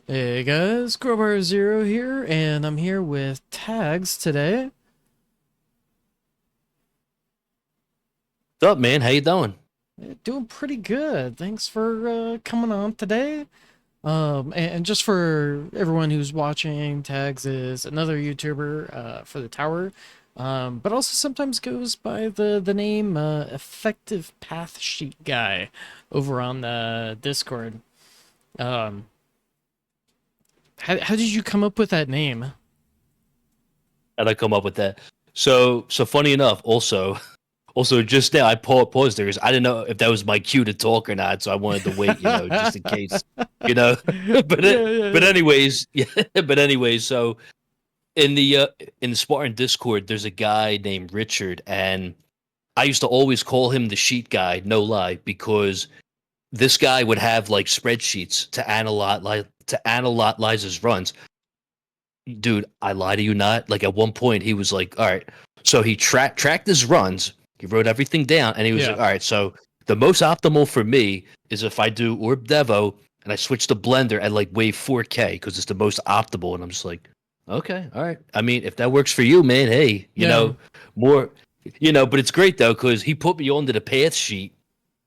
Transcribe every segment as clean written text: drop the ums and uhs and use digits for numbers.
Hey guys, Crowbar Zero here, and I'm here with Tags today. What's up, man? How you doing? Doing pretty good. Thanks for coming on today. And just for everyone who's watching, Tags is another YouTuber for the tower, but also sometimes goes by the name Effective Path Sheet Guy over on the Discord. Um, how did you come up with that name? How'd I come up with that? So funny enough, also just now I paused there because I didn't know if that was my cue to talk or not, so I wanted to wait, just in case, you know. Yeah, yeah, But yeah. anyways, yeah. But anyways, so in the Spartan Discord, there's a guy named Richard, and I used to always call him the sheet guy, no lie, because this guy would have like spreadsheets to analyze his runs. Dude, I lie to you not. Like at one point, he was like, "All right." So he tracked his runs. He wrote everything down, and he was like, Yeah. "All right." So the most optimal for me is if I do Orb Devo and I switch to Blender at like Wave 4K because it's the most optimal. And I'm just like, okay, all right. I mean, if that works for you, man, hey, Yeah. more, But it's great though because he put me onto the path sheet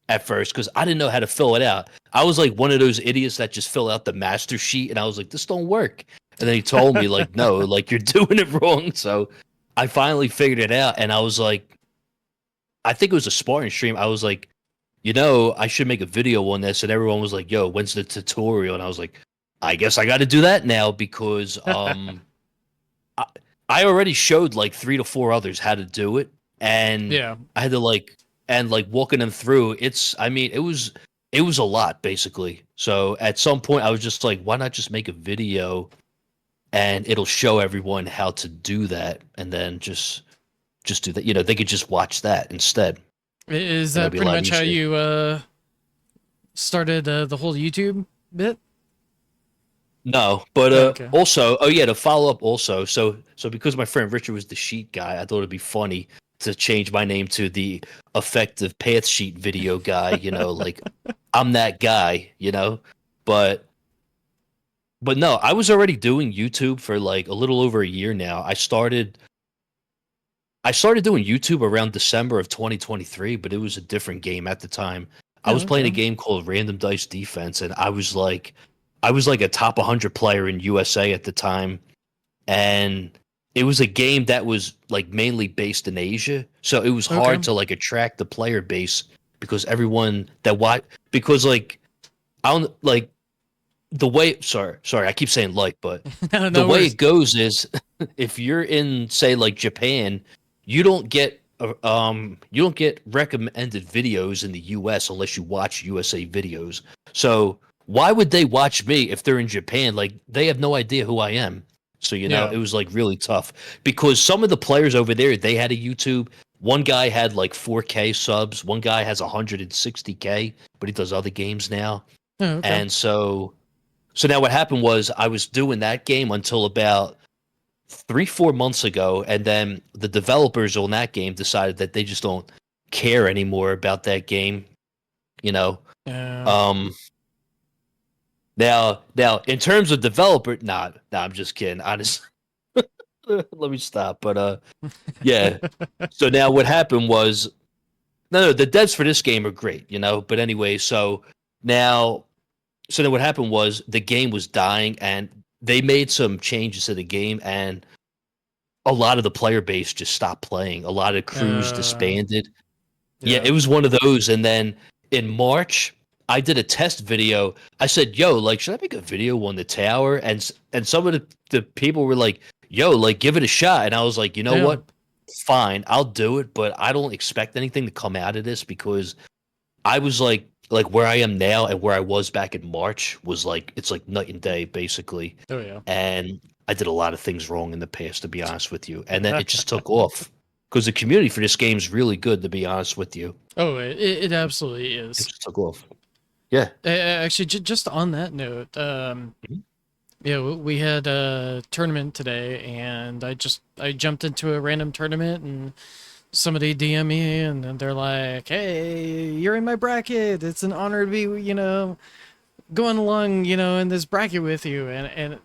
at first because I didn't know how to fill it out. I was like one of those idiots that just fill out the master sheet, and I was like, this don't work. And then he told me like, no, like you're doing it wrong. So I finally figured it out, and I was like, I think it was a Spartan stream. I was like, I should make a video on this, and everyone was like, yo, when's the tutorial? And I was like, I guess I got to do that now because I, I already showed like three to four others how to do it, and Yeah. I had to like walking them through. I mean, it was a lot basically. So at some point, I was just like, why not just make a video and it'll show everyone how to do that, and then just do that. They could just watch that instead, Is and it'll that be a pretty lot much how easier. you started the whole YouTube bit? No, but Oh, okay. also, oh yeah, to follow up also. So because my friend Richard was the sheet guy, I thought it'd be funny to change my name to the effective path sheet video guy, like I'm that guy. But but no, I was already doing YouTube for like a little over a year now. I started doing YouTube around December of 2023, but it was a different game at the time. I Oh, was playing okay. a game called Random Dice Defense, and I was like a top 100 player in USA at the time, and it was a game that was like mainly based in Asia, so it was Okay. hard to like attract the player base because everyone that watch because like I don't like the way sorry I keep saying like, but No, the no way worries. it goes is if you're in say like Japan, you don't get recommended videos in the US unless you watch USA videos. So why would they watch me if they're in Japan? Like they have no idea who I am. So Yeah. it was like really tough because some of the players over there, they had a YouTube. One guy had like 4K subs, one guy has 160K, but he does other games now. Oh, okay. And so now what happened was I was doing that game until about 3, 4 months ago, and then the developers on that game decided that they just don't care anymore about that game. You know, Yeah. um, now in terms of developer, nah, I'm just kidding. Honestly, let me stop. But yeah. So now what happened was no, the devs for this game are great. But anyway, now so then what happened was the game was dying, and they made some changes to the game, and a lot of the player base just stopped playing. A lot of crews uh, disbanded. Yeah, yeah. it was one of those. And then in March, I did a test video. I said, "Yo, like, should I make a video on the tower?" And some of the people were like, "Yo, like, give it a shot." And I was like, "You know Yeah. what? Fine, I'll do it, but I don't expect anything to come out of this because I was like where I am now and where I was back in March was like it's like night and day basically. Oh, yeah. And I did a lot of things wrong in the past to be honest with you. And then it just took off because the community for this game is really good to be honest with you. Oh, it absolutely It is. just took off. Yeah. Actually, just on that note, Mhm. yeah, we had a tournament today, and I jumped into a random tournament, and somebody DM me, and then they're like, "Hey, you're in my bracket. It's an honor to be, going along, in this bracket with you, and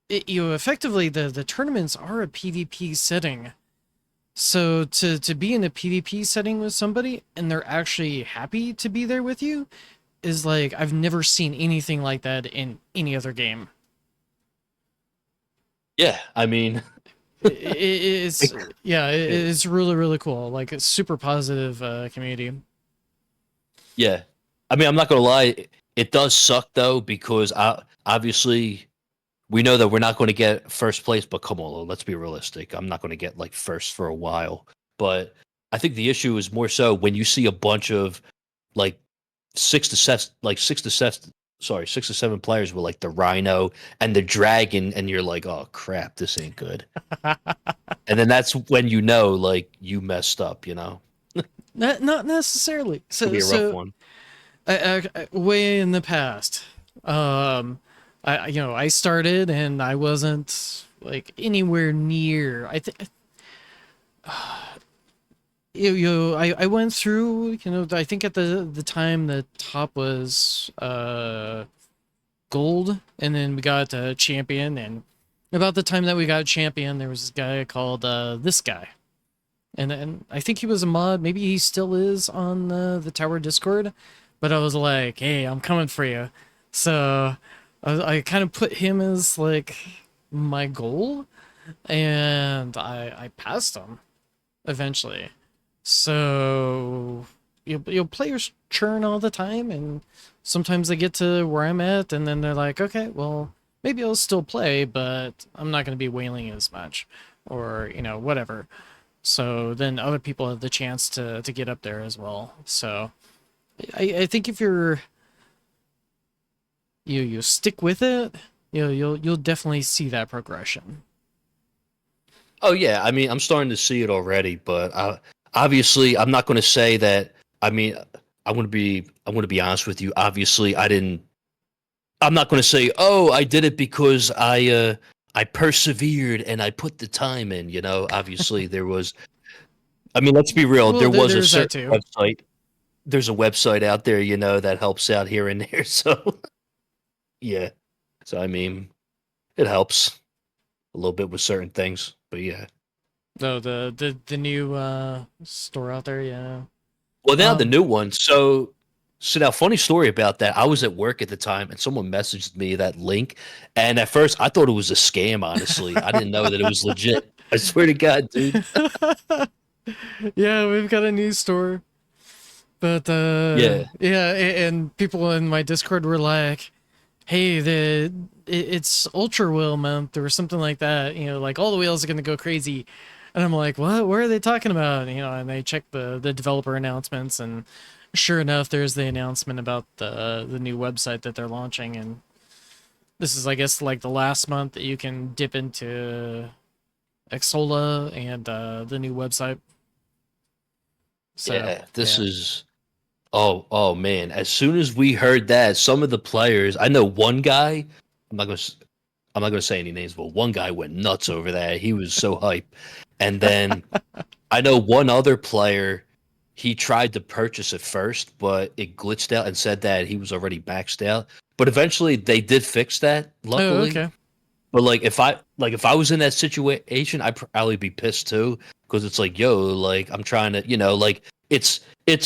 effectively the tournaments are a PvP setting. So to be in a PvP setting with somebody and they're actually happy to be there with you is like I've never seen anything like that in any other game. Yeah, I mean, It's yeah, yeah, it's really really cool. Like it's super positive community. yeah. I mean, I'm not gonna lie, it does suck though because obviously we know that we're not going to get first place. But come on, let's be realistic. I'm not going to get like first for a while. But I think the issue is more so when you see a bunch of like six to seven, sorry, 6 to 7 players with like the Rhino and the Dragon, and you're like, oh crap, this ain't good. And then that's when you know, like, you messed up. Not necessarily. Could So be a rough so one. way in the past, um, I started and I wasn't like anywhere near. I think I went through. I think at the time the top was gold, and then we got champion, and about the time that we got champion, there was this guy called this guy. And I think he was a mod. Maybe he still is on the Tower Discord. But I was like, hey, I'm coming for you. So I kind of put him as like my goal, and I passed him eventually. So players churn all the time, and sometimes they get to where I'm at, and then they're like, okay, well, maybe I'll still play, but I'm not going to be whaling as much, or whatever. So then other people have the chance to get up there as well. So I think if you stick with it, you'll definitely see that progression. Oh yeah, I mean, I'm starting to see it already, but obviously, I'm not going to say that. I mean, I'm going to be honest with you. Obviously, I didn't. I'm not going to say, oh, I did it because I persevered and I put the time in. Obviously, there was. I mean, let's be real. Well, There was a there's that certain too. website. There's a website out there, that helps out here and there. So yeah. So I mean, it helps a little bit with certain things, but yeah. No, the new store out there, yeah. Well, now the Um, new one. So now, funny story about that. I was at work at the time, and someone messaged me that link, and at first I thought it was a scam. Honestly, I didn't know that it was legit. I swear to God, dude. yeah, we've got a new store, but Yeah, yeah, and people in my Discord were like, "Hey, it's Ultra Whale Month or something like that." Like all the whales are gonna go crazy, and I'm like, "What? What are they talking about?" And they check the developer announcements, and sure enough, there's the announcement about the new website that they're launching, and this is, I guess, like the last month that you can dip into Exola and the new website. So yeah. This yeah. is. Oh man. As soon as we heard that, some of the players. I know one guy. I'm not gonna. I'm not gonna say any names, but one guy went nuts over that. He was so hype, and then I know one other player, he tried to purchase it first, but it glitched out and said that he was already maxed out. But eventually they did fix that, Oh, luckily. okay. But like if I was in that situation, I'd probably be pissed too. Because it's like, yo, like I'm trying to, like it's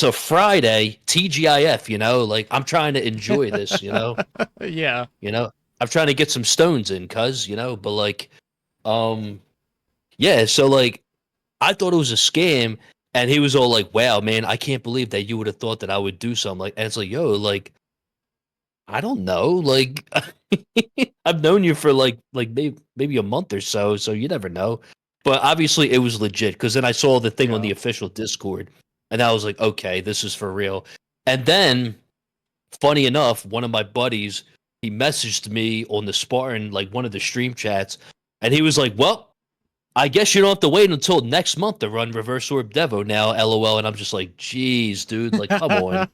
a Friday, TGIF, like I'm trying to enjoy this, Yeah. you know. I'm trying to get some stones in, but like um yeah, so like I thought it was a scam, and he was all like, "Wow, man, I can't believe that you would have thought that I would do something like." And it's like, "Yo, like, I don't know, like, I've known you for like maybe a month or so, so you never know." But obviously, it was legit because then I saw the thing on Yeah. the official Discord, and I was like, "Okay, this is for real." And then, funny enough, one of my buddies, he messaged me on the Spartan, like one of the stream chats, and he was like, "Well, I guess you don't have to wait until next month to run Reverse Orb Devo now, LOL." And I'm just like, geez, dude, like, come on.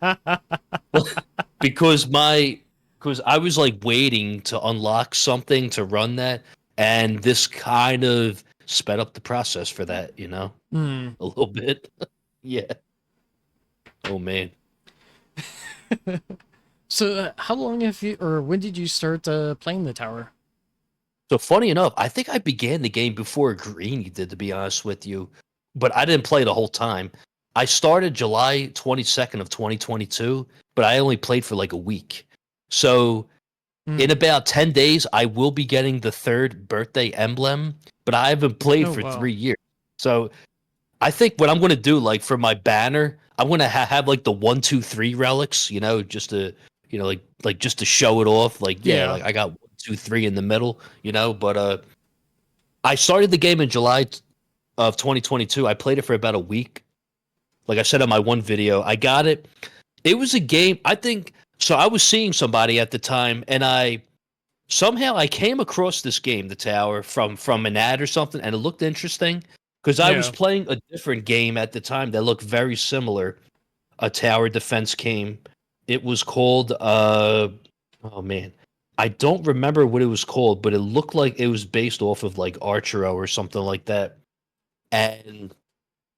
because my because I was like waiting to unlock something to run that, and this kind of sped up the process for that, Hmm. a little bit. Yeah. Oh man. So, how long have you, or when did you start playing the tower? So funny enough, I think I began the game before Greeny did, to be honest with you, but I didn't play the whole time. I started July 22nd of 2022, but I only played for like a week. So in Hmm. about 10 days, I will be getting the third birthday emblem, but I haven't played Oh for wow. 3 years. So I think what I'm going to do, like for my banner, I'm going to have like the 1, 2, 3 relics, just to, like just to show it off. Like, yeah, Yeah. like I got 1, 2, 3 in the middle, but I started the game in July of 2022. I played it for about a week. Like I said in my one video, I got it. It was a game, I think. So I was seeing somebody at the time, and I came across this game, The Tower, from an ad or something, and it looked interesting because I was Yeah. playing a different game at the time that looked very similar. A tower defense game. It was called oh man. I don't remember what it was called, but it looked like it was based off of like Archero or something like that. And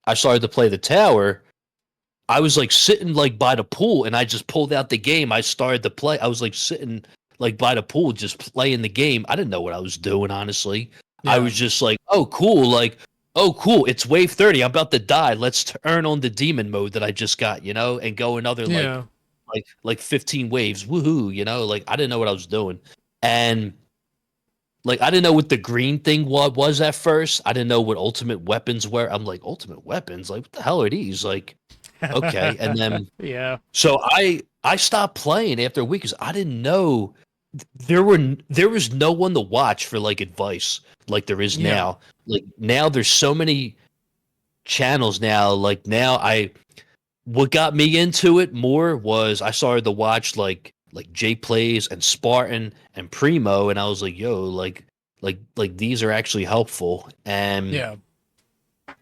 I started to play the tower. I was like sitting like by the pool and I just pulled out the game. I started to play. I was like sitting like by the pool just playing the game. I didn't know what I was doing, honestly. I Yeah. was just like, "Oh, cool. Like, oh, cool. It's wave 30. I'm about to die. Let's turn on the demon mode that I just got, and go another Yeah. like 15 waves. Woohoo, Like I didn't know what I was doing. And like I didn't know what the green thing was at first. I didn't know what ultimate weapons were. I'm like, ultimate weapons? Like what the hell are these? Like, okay. And then Yeah. so I stopped playing after a week because I didn't know there was no one to watch for like advice like there is Yeah. now. Like now there's so many channels now. Like now what got me into it more was I started to watch like Jay Plays and Spartan and Primo, and I was like, yo, like these are actually helpful, and Yeah.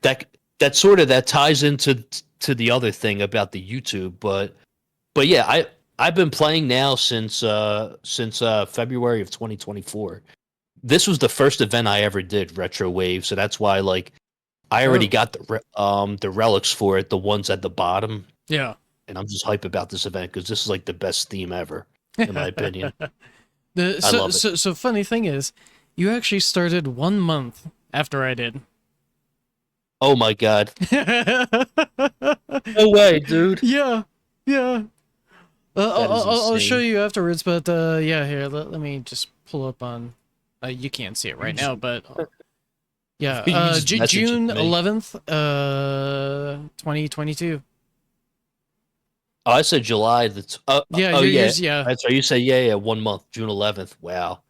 that sort of that ties into to the other thing about the YouTube, but yeah, I've been playing now since February of 2024. This was the first event I ever did, Retro Wave, so that's why like I already Oh. got the relics for it, the ones at the bottom, Yeah. and I'm just hype about this event because this is like the best theme ever, in my opinion. The I so love it. so so funny thing is, you actually started 1 month after I did. Oh my god. No way, dude. Yeah. Yeah. That is I'll show insane. you afterwards, but yeah, here, let me just pull up on. You can't see it You right just now, but yeah, you just message it June to me. 11th, 2022. Oh, I said July. Yeah, Oh yeah, yeah, that's right. You say yeah, 1 month, June 11th. Wow.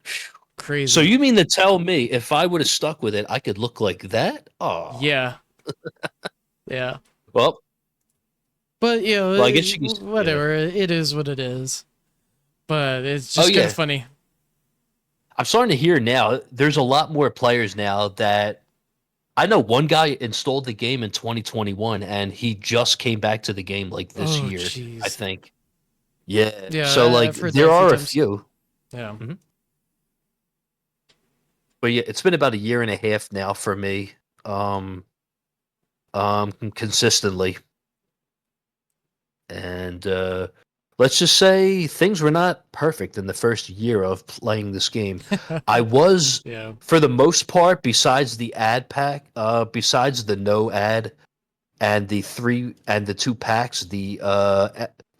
So crazy. you mean to tell me if I would have stuck with it, I could look like that? Oh, Yeah, yeah. well, But well, I guess you can. Yeah. whatever. It is what it is. But it's Oh just kind of yeah, funny. I'm starting to hear now. There's a lot more players now that I know. One guy installed the game in 2021, and he just came back to the game like this Oh, year, I jeez. think. Yeah. So Yeah, like I've heard that there a few are a times. few. Yeah. Mhm. But yeah, it's been about a year and a half now for me. Um, consistently, and let's just say things were not perfect in the first year of playing this game. I was, Yeah. for the most part, besides the ad pack, besides the no ad and the 2 packs, the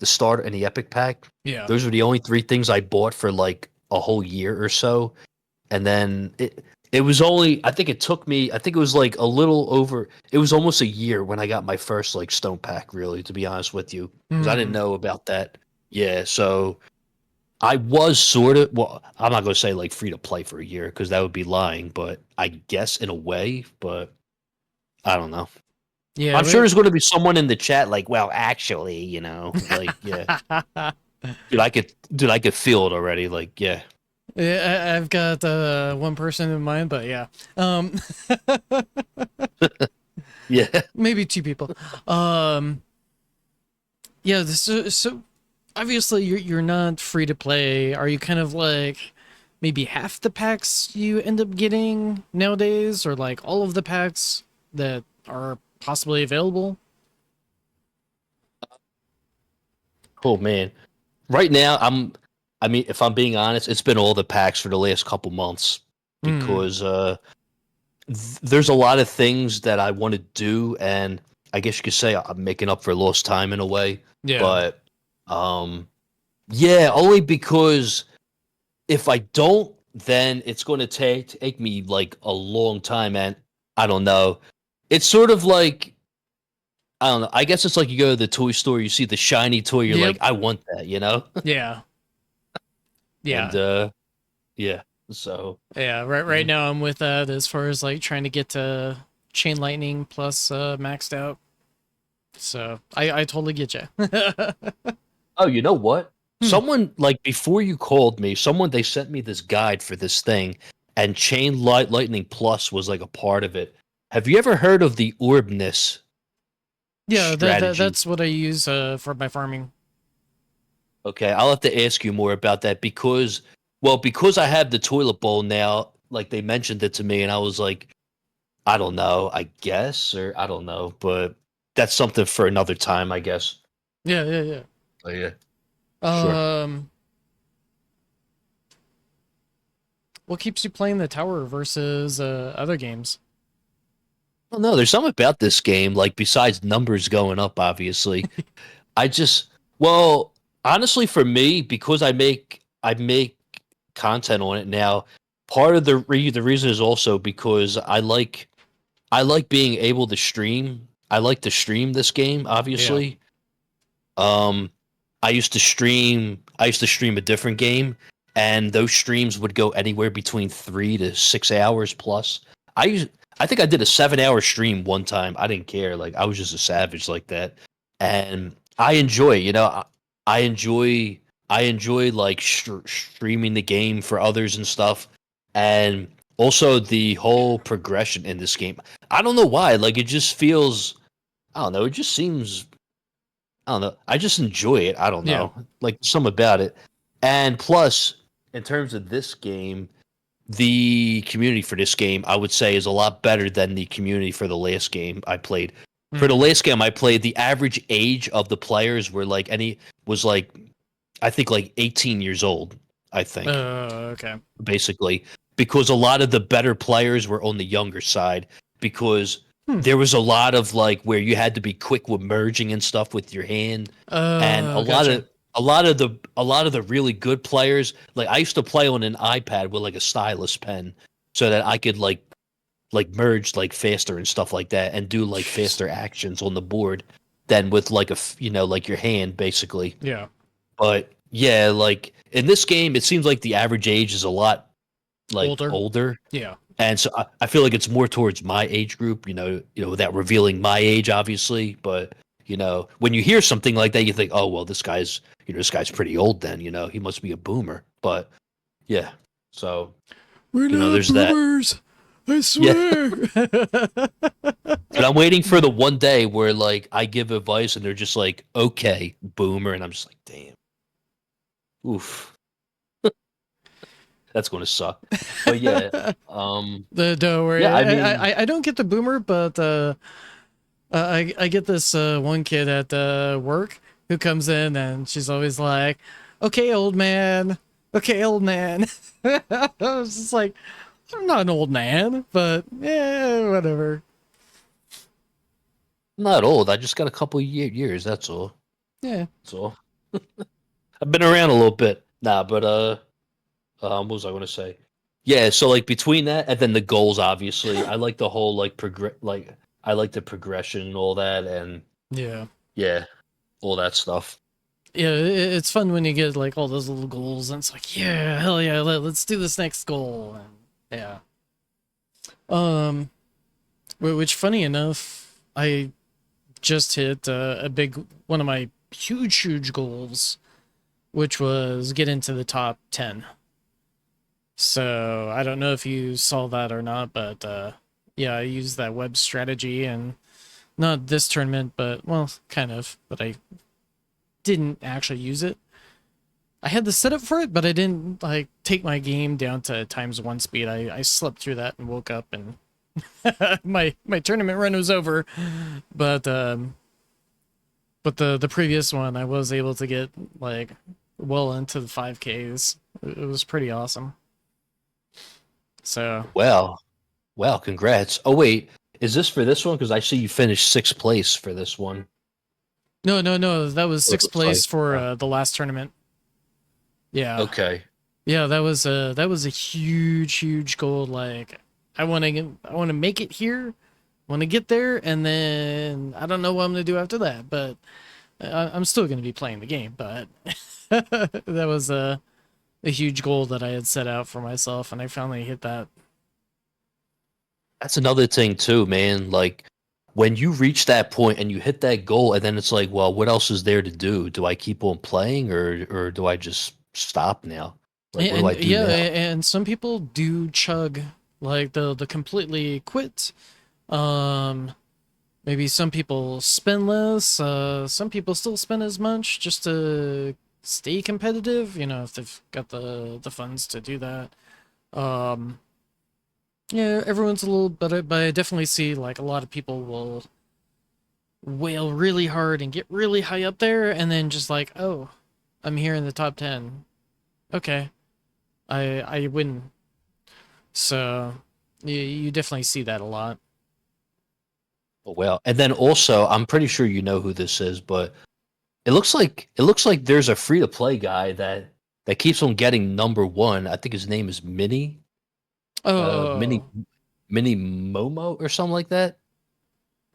starter and the epic pack. Yeah. Those were the only 3 things I bought for like a whole year or so. And then it was only, I think it took me, I think it was like a little over, it was almost a year when I got my first like stone pack, really, to be honest with you, because I didn't Hmm. know about that. Yeah, so I was sort of, well, I'm not going to say like free to play for a year because that would be lying, but I guess in a way, but I don't know. Yeah. I'm sure there's going to be someone in the chat like, well, actually, like, yeah, dude, I could feel it already. Like, yeah, Yeah, I've got one person in mind, but yeah, um, yeah. maybe two people. Um, yeah, so obviously you're not free to play. Are you kind of like maybe half the packs you end up getting nowadays, or like all of the packs that are possibly available? Oh man. right now, I mean, if I'm being honest, it's been all the packs for the last couple months Hmm. because there's a lot of things that I want to do, and I guess you could say I'm making up for lost time in a way. Yeah. But um, yeah, only because if I don't, then it's going to take me like a long time, and I don't know. It's sort of like I don't know. I guess it's like you go to the toy store, you see the shiny toy, you're Yep. like, I want that, you know? Yeah. And Yeah. yeah. So Yeah. Right mhm. now I'm with that as far as like trying to get to chain lightning plus maxed out. So I totally get you. Oh, you know what? Hmm. Someone like before you called me, someone they sent me this guide for this thing, and Lightning Plus was like a part of it. Have you ever heard of the Orbness Yeah, strategy? that's what I use for my farming. Okay, I'll have to ask you more about that because, well, because I have the toilet bowl now, like they mentioned it to me, and I was like, I don't know, I guess, or I don't know, but that's something for another time, I guess. Yeah, yeah, yeah. Oh yeah, sure. Um, what keeps you playing the tower versus other games? Well, no, there's something about this game, like besides numbers going up, obviously. I just, well, honestly, for me, because I make content on it now. Part of the reason is also because I like being able to stream. I like to stream this game, Yeah. obviously. Um, I used to stream a different game, and those streams would go anywhere between 3 to 6 hours plus. I used, I think I did a 7 hour stream one time. I didn't care. Like I was just a savage like that, and I enjoy. I enjoy. I enjoy like streaming the game for others and stuff, and also the whole progression in this game. I don't know why. Like it just feels. I don't know. It just seems I don't know. I just enjoy it. I don't Yeah. know. Like some about it. And plus, in terms of this game, the community for this game, I would say, is a lot better than the community for the last game I played. For the Hmm. last game I played, the average age of the players were like any was like I think like 18 years old, I think Okay. basically, because a lot of the better players were on the younger side because Hmm. there was a lot of like where you had to be quick with merging and stuff with your hand, and Gotcha. a lot of the really good players, like I used to play on an iPad with like a stylus pen so that I could like merge like faster and stuff like that and do like Jeez. faster actions on the board than with like you know, like your hand basically. Yeah. But yeah, like in this game it seems like the average age is a lot like Older. older, Yeah. and so I feel like it's more towards my age group. Without revealing my age, obviously. But when you hear something like that, you think, oh well, this guy's pretty old. Then he must be a boomer. But yeah, so We're not there's that. boomers. I Yeah, swear. but I'm waiting for the one day where like I give advice and they're just like, okay, boomer, and I'm just like, damn, oof, that's gonna suck. But yeah, The don't worry. yeah, I mean. I don't get the boomer, but I get this one kid at work who comes in and she's always like, "Okay, old man. Okay, old man." I was just like, I'm not an old man, but yeah, whatever. I'm not old. I just got a couple years. That's all. Yeah. That's all. I've been around a little bit. Nah, but what was I going to say? Yeah, so like between that and then the goals, obviously, I like the whole like I like the progression and all that, and Yeah. yeah, all that stuff. Yeah, it's fun when you get like all those little goals and it's like, yeah, hell yeah, let's do this next goal. And yeah. Um, which funny enough, I just hit a big one of my huge goals, which was get into the top 10. So I don't know if you saw that or not, but yeah, I used that web strategy and not this tournament, but well, kind of, but I didn't actually use it. I had the setup for it, but I didn't like take my game down to times 1 speed. I slept through that and woke up and my tournament run was over. But the previous one I was able to get like well into the 5Ks. It was pretty awesome. So Well, well, congrats. Oh wait, is this for this one? Because I see you finished sixth place for this one. no, no, no, that was It sixth looks place like. for the last tournament. Yeah, Okay. yeah, that was a huge, huge goal. Like, I want to make it here, want to get there, and then I don't know what I'm gonna do after that. But I'm still gonna be playing the game. But that was a huge goal that I had set out for myself, and I finally hit that. That's another thing too, man. Like when you reach that point and you hit that goal, and then it's like, well, what else is there to do? Do I keep on playing, or do I just stop now? Like, what do I And do yeah, now? and some people do chug, like the completely quit. Um, Maybe some people spend less. Some people still spend as much just to stay competitive. You know, if they've got the funds to do that. Um, yeah, everyone's a little better, but I definitely see like a lot of people will wail really hard and get really high up there, and then just like, oh, I'm here in the top 10. Okay, I win. So you definitely see that a lot. Oh, well, and then also, I'm pretty sure you know who this is, but it looks like there's a free to play guy that keeps on getting number one. I think his name is Mini, Mini Oh, Mini Momo or something like that,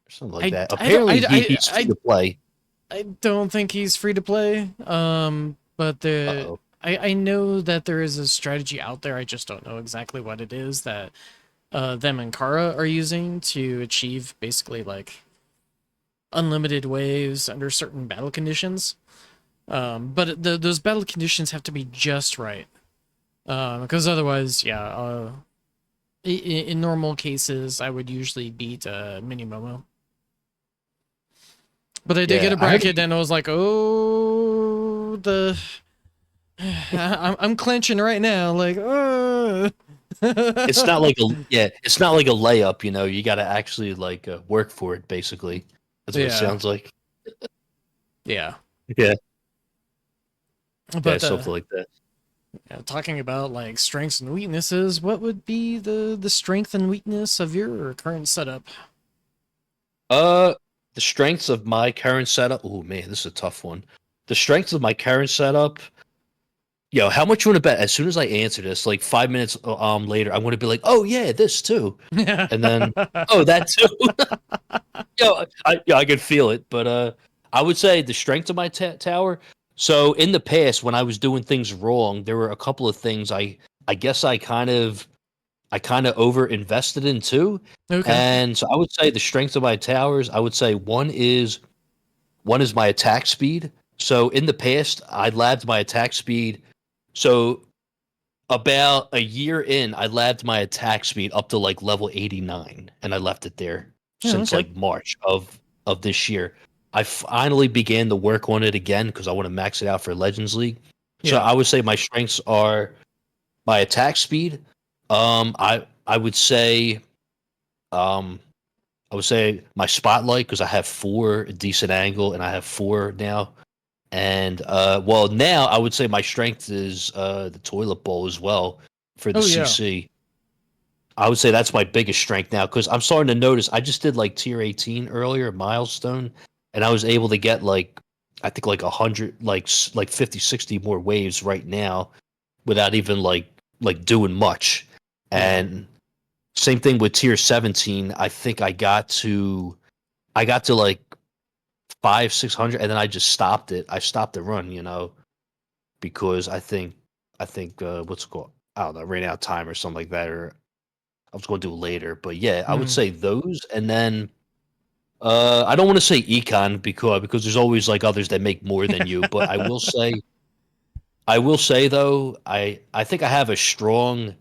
or something like I that. I don't Apparently, he's free to play. I don't think he's free to play. But the Uh-oh. I know that there is a strategy out there. I just don't know exactly what it is that them and Kara are using to achieve basically like unlimited waves under certain battle conditions. But those battle conditions have to be just right. Because otherwise, yeah, in normal cases, I would usually beat Mini Momo. But I did get Yeah, a I heard bracket, and I was like, oh, I'm clenching right now, like, oh. it's not like a yeah, it's not like a layup. You got to actually like work for it. Basically, that's what it Yeah, sounds like. yeah. Yeah, yeah, But something like that. yeah, talking about like strengths and weaknesses, what would be the strength and weakness of your current setup? Uh, the strengths of my current setup. Oh man, this is a tough one. The strengths of my current setup. Yo, how much you want to bet? As soon as I answer this, like 5 minutes later, I'm going to be like, oh yeah, this too, and then oh that too. I could feel it, but I would say the strength of my tower. So in the past, when I was doing things wrong, there were a couple of things I guess I kind of over invested in too, Okay. and so I would say the strength of my towers. I would say one is my attack speed. So in the past, I labbed my attack speed. So about a year in, I labbed my attack speed up to like level 89, and I left it there Yeah. since Okay. like March of this year. I finally began to work on it again because I want to max it out for Legends League. So Yeah. I would say my strengths are my attack speed. I would say um I would say my spotlight because I have four decent angle and I have four now. And well, now I would say my strength is the toilet bowl as well for the Oh yeah. CC. I would say that's my biggest strength now because I'm starting to notice. I just did like tier 18 earlier, milestone, and I was able to get like I think like 100, like 50, 60 more waves right now without even like doing much. Yeah. And same thing with tier 17. I think I got to like 500, 600, and then I just stopped it. I stopped the run, because I think what's it called? I don't know, ran out of time or something like that, or I was going to do it later. But yeah, I would Hmm. say those, and then I don't want to say econ because there's always like others that make more than you. But I will say though, I think I have a strong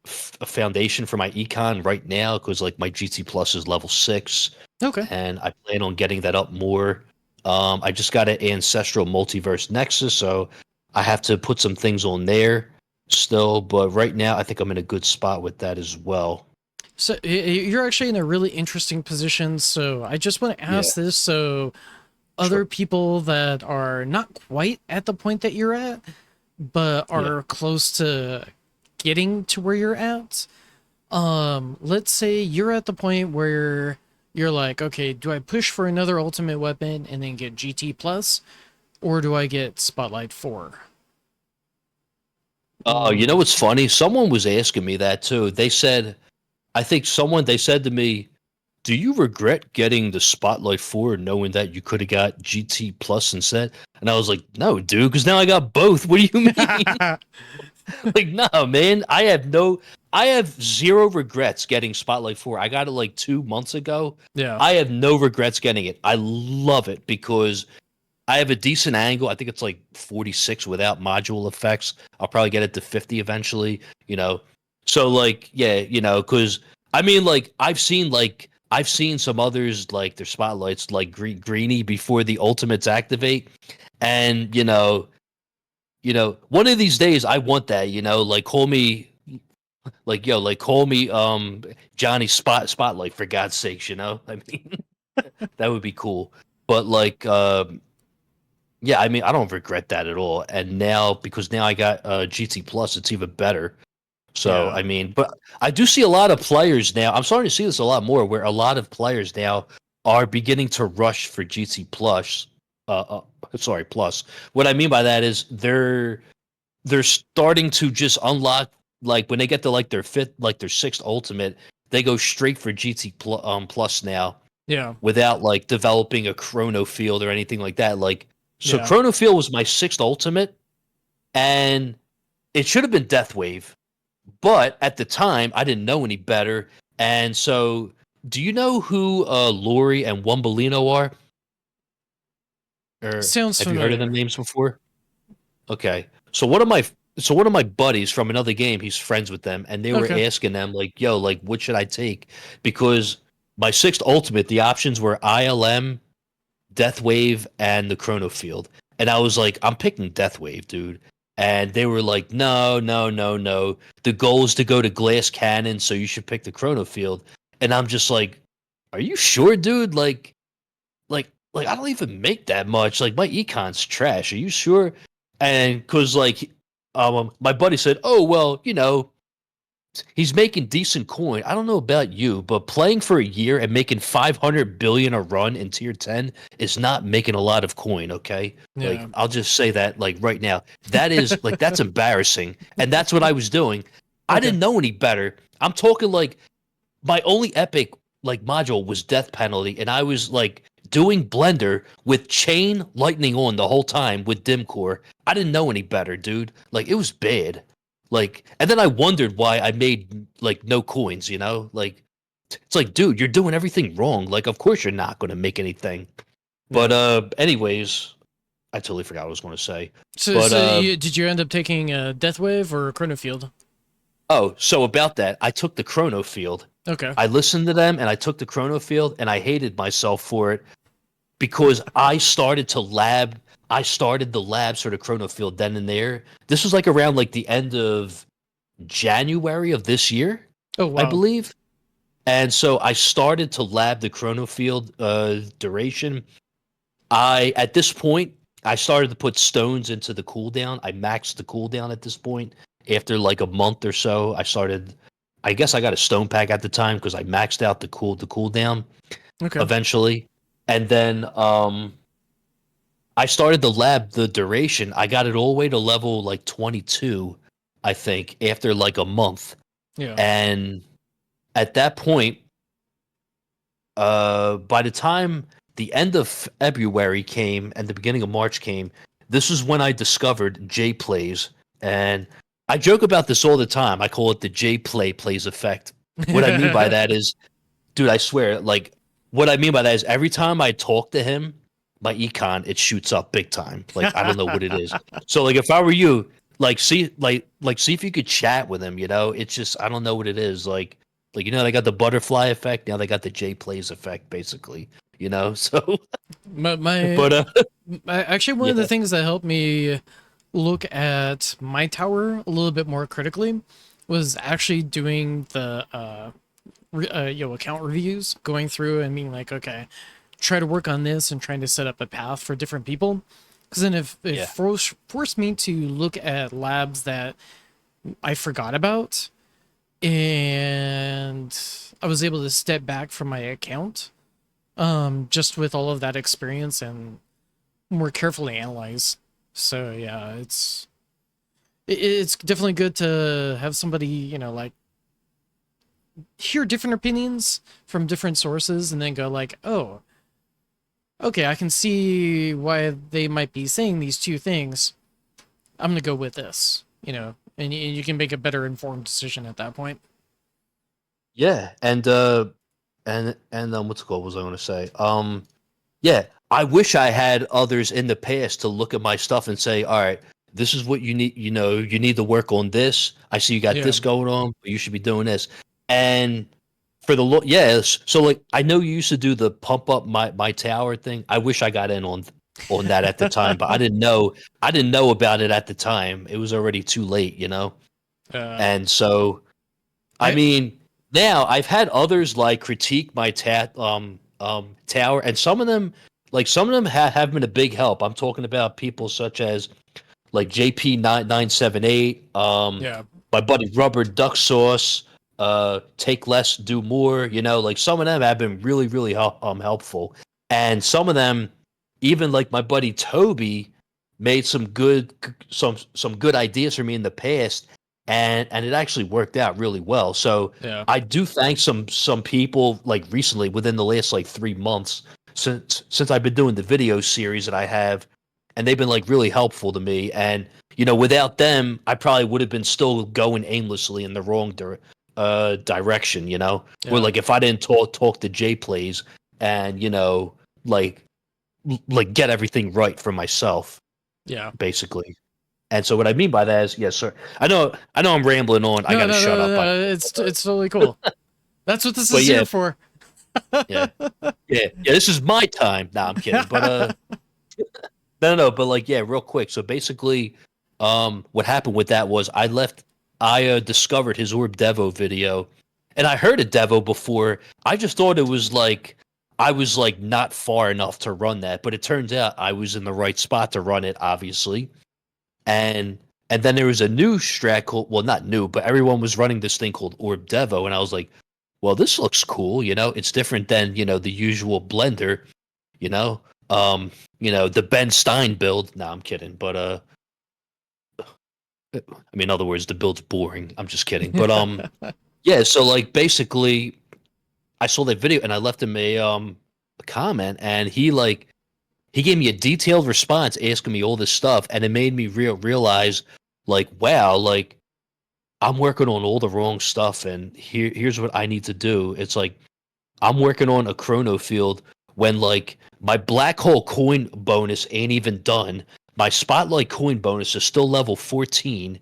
foundation for my econ right now because like my GT plus is level 6, Okay. and I plan on getting that up more. I just got an ancestral multiverse nexus, so I have to put some things on there still. But right now, I think I'm in a good spot with that as well. So you're actually in a really interesting position. So I just want to Yeah. ask this. So other Sure. people that are not quite at the point that you're at, but Yeah. are close to getting to where you're at. Let's say you're at the point where you're like, okay, do I push for another ultimate weapon and then get GT plus, or do I get Spotlight 4? Oh, you know Mm, what's funny? Someone was asking me that too. They said, I think someone they said to me, "Do you regret getting the Spotlight 4 knowing that you could have got GT Plus instead?" And I was like, "No, dude, because now I got both. What do you mean?" Like, no, man. I have zero regrets getting Spotlight 4. I got it like 2 months ago. yeah, I have no regrets getting it. I love it because I have a decent angle. I think it's like 46 without module effects. I'll probably get it to 50 eventually, you know. So like, yeah, because I mean I've seen some others like their spotlights like greeny before the ultimates activate. And one of these days I want that, like call me like call me Johnny Spotlight for God's sakes, I mean that would be cool. But like yeah, I mean, I don't regret that at all. And now, because now I got GT Plus, it's even better. So, yeah. I mean, but I do see a lot of players now. I'm starting to see this a lot more, where a lot of players now are beginning to rush for GT Plus. Sorry, Plus. What I mean by that is they're starting to just unlock, like when they get to like their fifth, like their sixth ultimate, they go straight for Plus now Yeah, without like developing a chrono field or anything like that. Like, so yeah. chrono field was my sixth ultimate, and it should have been Death Wave, but at the time I didn't know any better. And so, do you know who Lori and Wumbolino are? Or Sounds have you heard of them familiar. names before? Okay. So one of my buddies from another game, he's friends with them, and they were Okay. asking them like, "Yo, like, what should I take?" Because my sixth ultimate, the options were ILM, Death Wave, and the Chrono Field. And I was like, I'm picking Death Wave, dude. And they were like, no, no, no, no. The goal is to go to Glass Cannon, so you should pick the Chrono Field. And I'm just like, are you sure, dude? Like I don't even make that much. Like my econ's trash. Are you sure? And because like, my buddy said, oh well, he's making decent coin. I don't know about you, but playing for a year and making 500 billion a run in tier 10 is not making a lot of coin, okay? Like Yeah. I'll just say that like right now. That is like that's embarrassing. And that's what I was doing. I Okay. didn't know any better. I'm talking like my only epic like module was death penalty, and I was like doing blender with chain lightning on the whole time with dim core. I didn't know any better, dude. Like it was bad. Like, and then I wondered why I made like no coins, like it's like, dude, you're doing everything wrong. Like of course you're not going to make anything. But Yeah. anyways, I totally forgot what I was going to say. So, But did you end up taking Death Wave or Chronofield? oh, so about that, I took the chrono field. Okay. I listened to them and I took the chrono field, and I hated myself for it because I started the labs for the chrono field then and there. This was like around like the end of January of this year, Oh I wow. believe. And so I started to lab the chrono field duration. At this point, I started to put stones into the cooldown. I maxed the cooldown at this point. After like a month or so, I guess I got a stone pack at the time because I maxed out the cooldown Okay. eventually. And then I started the lab the duration. I got it all the way to level like 22, I think, after like a month. Yeah. And at that point, by the time the end of February came and the beginning of March came, this is when I discovered J plays. And I joke about this all the time. I call it the J plays effect. What I mean by that is, dude, I swear, like, what I mean by that is every time I talk to him, my econ it shoots up big time. Like I don't know what it is. So like if I were you, see if you could chat with him. It's just I don't know what it is. Like they got the butterfly effect. Now they got the J plays effect, basically. So my but actually one of the yeah. things that helped me look at my tower a little bit more critically was actually doing the account reviews, going through and being like, okay, try to work on this and trying to set up a path for different people. Because then if it Yeah. forced me to look at labs that I forgot about, and I was able to step back from my account, just with all of that experience and more carefully analyze. So yeah, it's definitely good to have somebody, like, hear different opinions from different sources and then go like, oh, okay, I can see why they might be saying these two things. I'm gonna go with this, and you can make a better informed decision at that point. Yeah, and what's it called? What was I going to say? Yeah, I wish I had others in the past to look at my stuff and say, all right, this is what you need. You need to work on this. I see you got Yeah. this going on, but you should be doing this. And for the yes, so like I know you used to do the pump up my tower thing. I wish I got in on that at the time, but I didn't know about it at the time. It was already too late, uh, And so I I mean, now I've had others like critique my tower, and some of them have been a big help. I'm talking about people such as like JP 9978, yeah, my buddy Rubber Duck Sauce, Take Less, Do More. Like some of them have been really, really helpful, and some of them, even like my buddy Toby, made some good ideas for me in the past, and it actually worked out really well. So yeah, I do thank some people like recently within the last like 3 months since I've been doing the video series that I have, and they've been like really helpful to me. And without them, I probably would have been still going aimlessly in the wrong direction. Or yeah, like if I didn't talk to J Plays and like get everything right for myself, yeah. basically. And so what I mean by that is, yes, sir. I know I'm rambling on. I No, got to no, no, shut up. no, no. It's totally cool. That's what this But is yeah, here for. yeah, yeah. This is my time. Nah, I'm kidding. But no. But like, yeah, real quick. So basically, what happened with that was I discovered his Orb Devo video, and I heard of Devo before. I just thought it was like I was like not far enough to run that, but it turns out I was in the right spot to run it, obviously. And then there was a new strat called, well, not new, but everyone was running this thing called Orb Devo, and I was like, well, this looks cool. It's different than the usual blender. You know, um, the Ben Stein build. No, I'm kidding, but I mean, in other words, the build's boring. I'm just kidding, but yeah. So like, basically, I saw that video and I left him a comment, and he gave me a detailed response asking me all this stuff, and it made me realize, like, wow, like I'm working on all the wrong stuff, and here's what I need to do. It's like I'm working on a chrono field when like my black hole coin bonus ain't even done. My spotlight coin bonus is still level 14.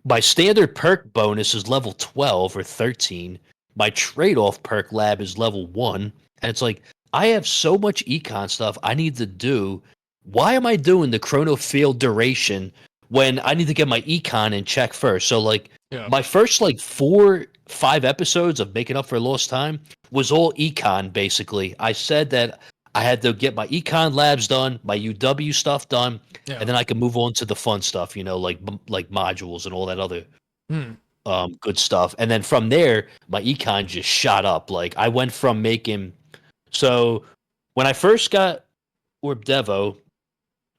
My standard perk bonus is level 12 or 13. My trade-off perk lab is level 1. And it's like, I have so much econ stuff I need to do. Why am I doing the chrono field duration when I need to get my econ in check first? So like Yeah, my first like 4-5 episodes of making up for lost time was all econ basically. I said that I had to get my econ labs done, my UW stuff done, yeah. and then I can move on to the fun stuff, like modules and all that other Hmm. good stuff. And then from there, my econ just shot up. Like I went from making so when I first got Orb Devo,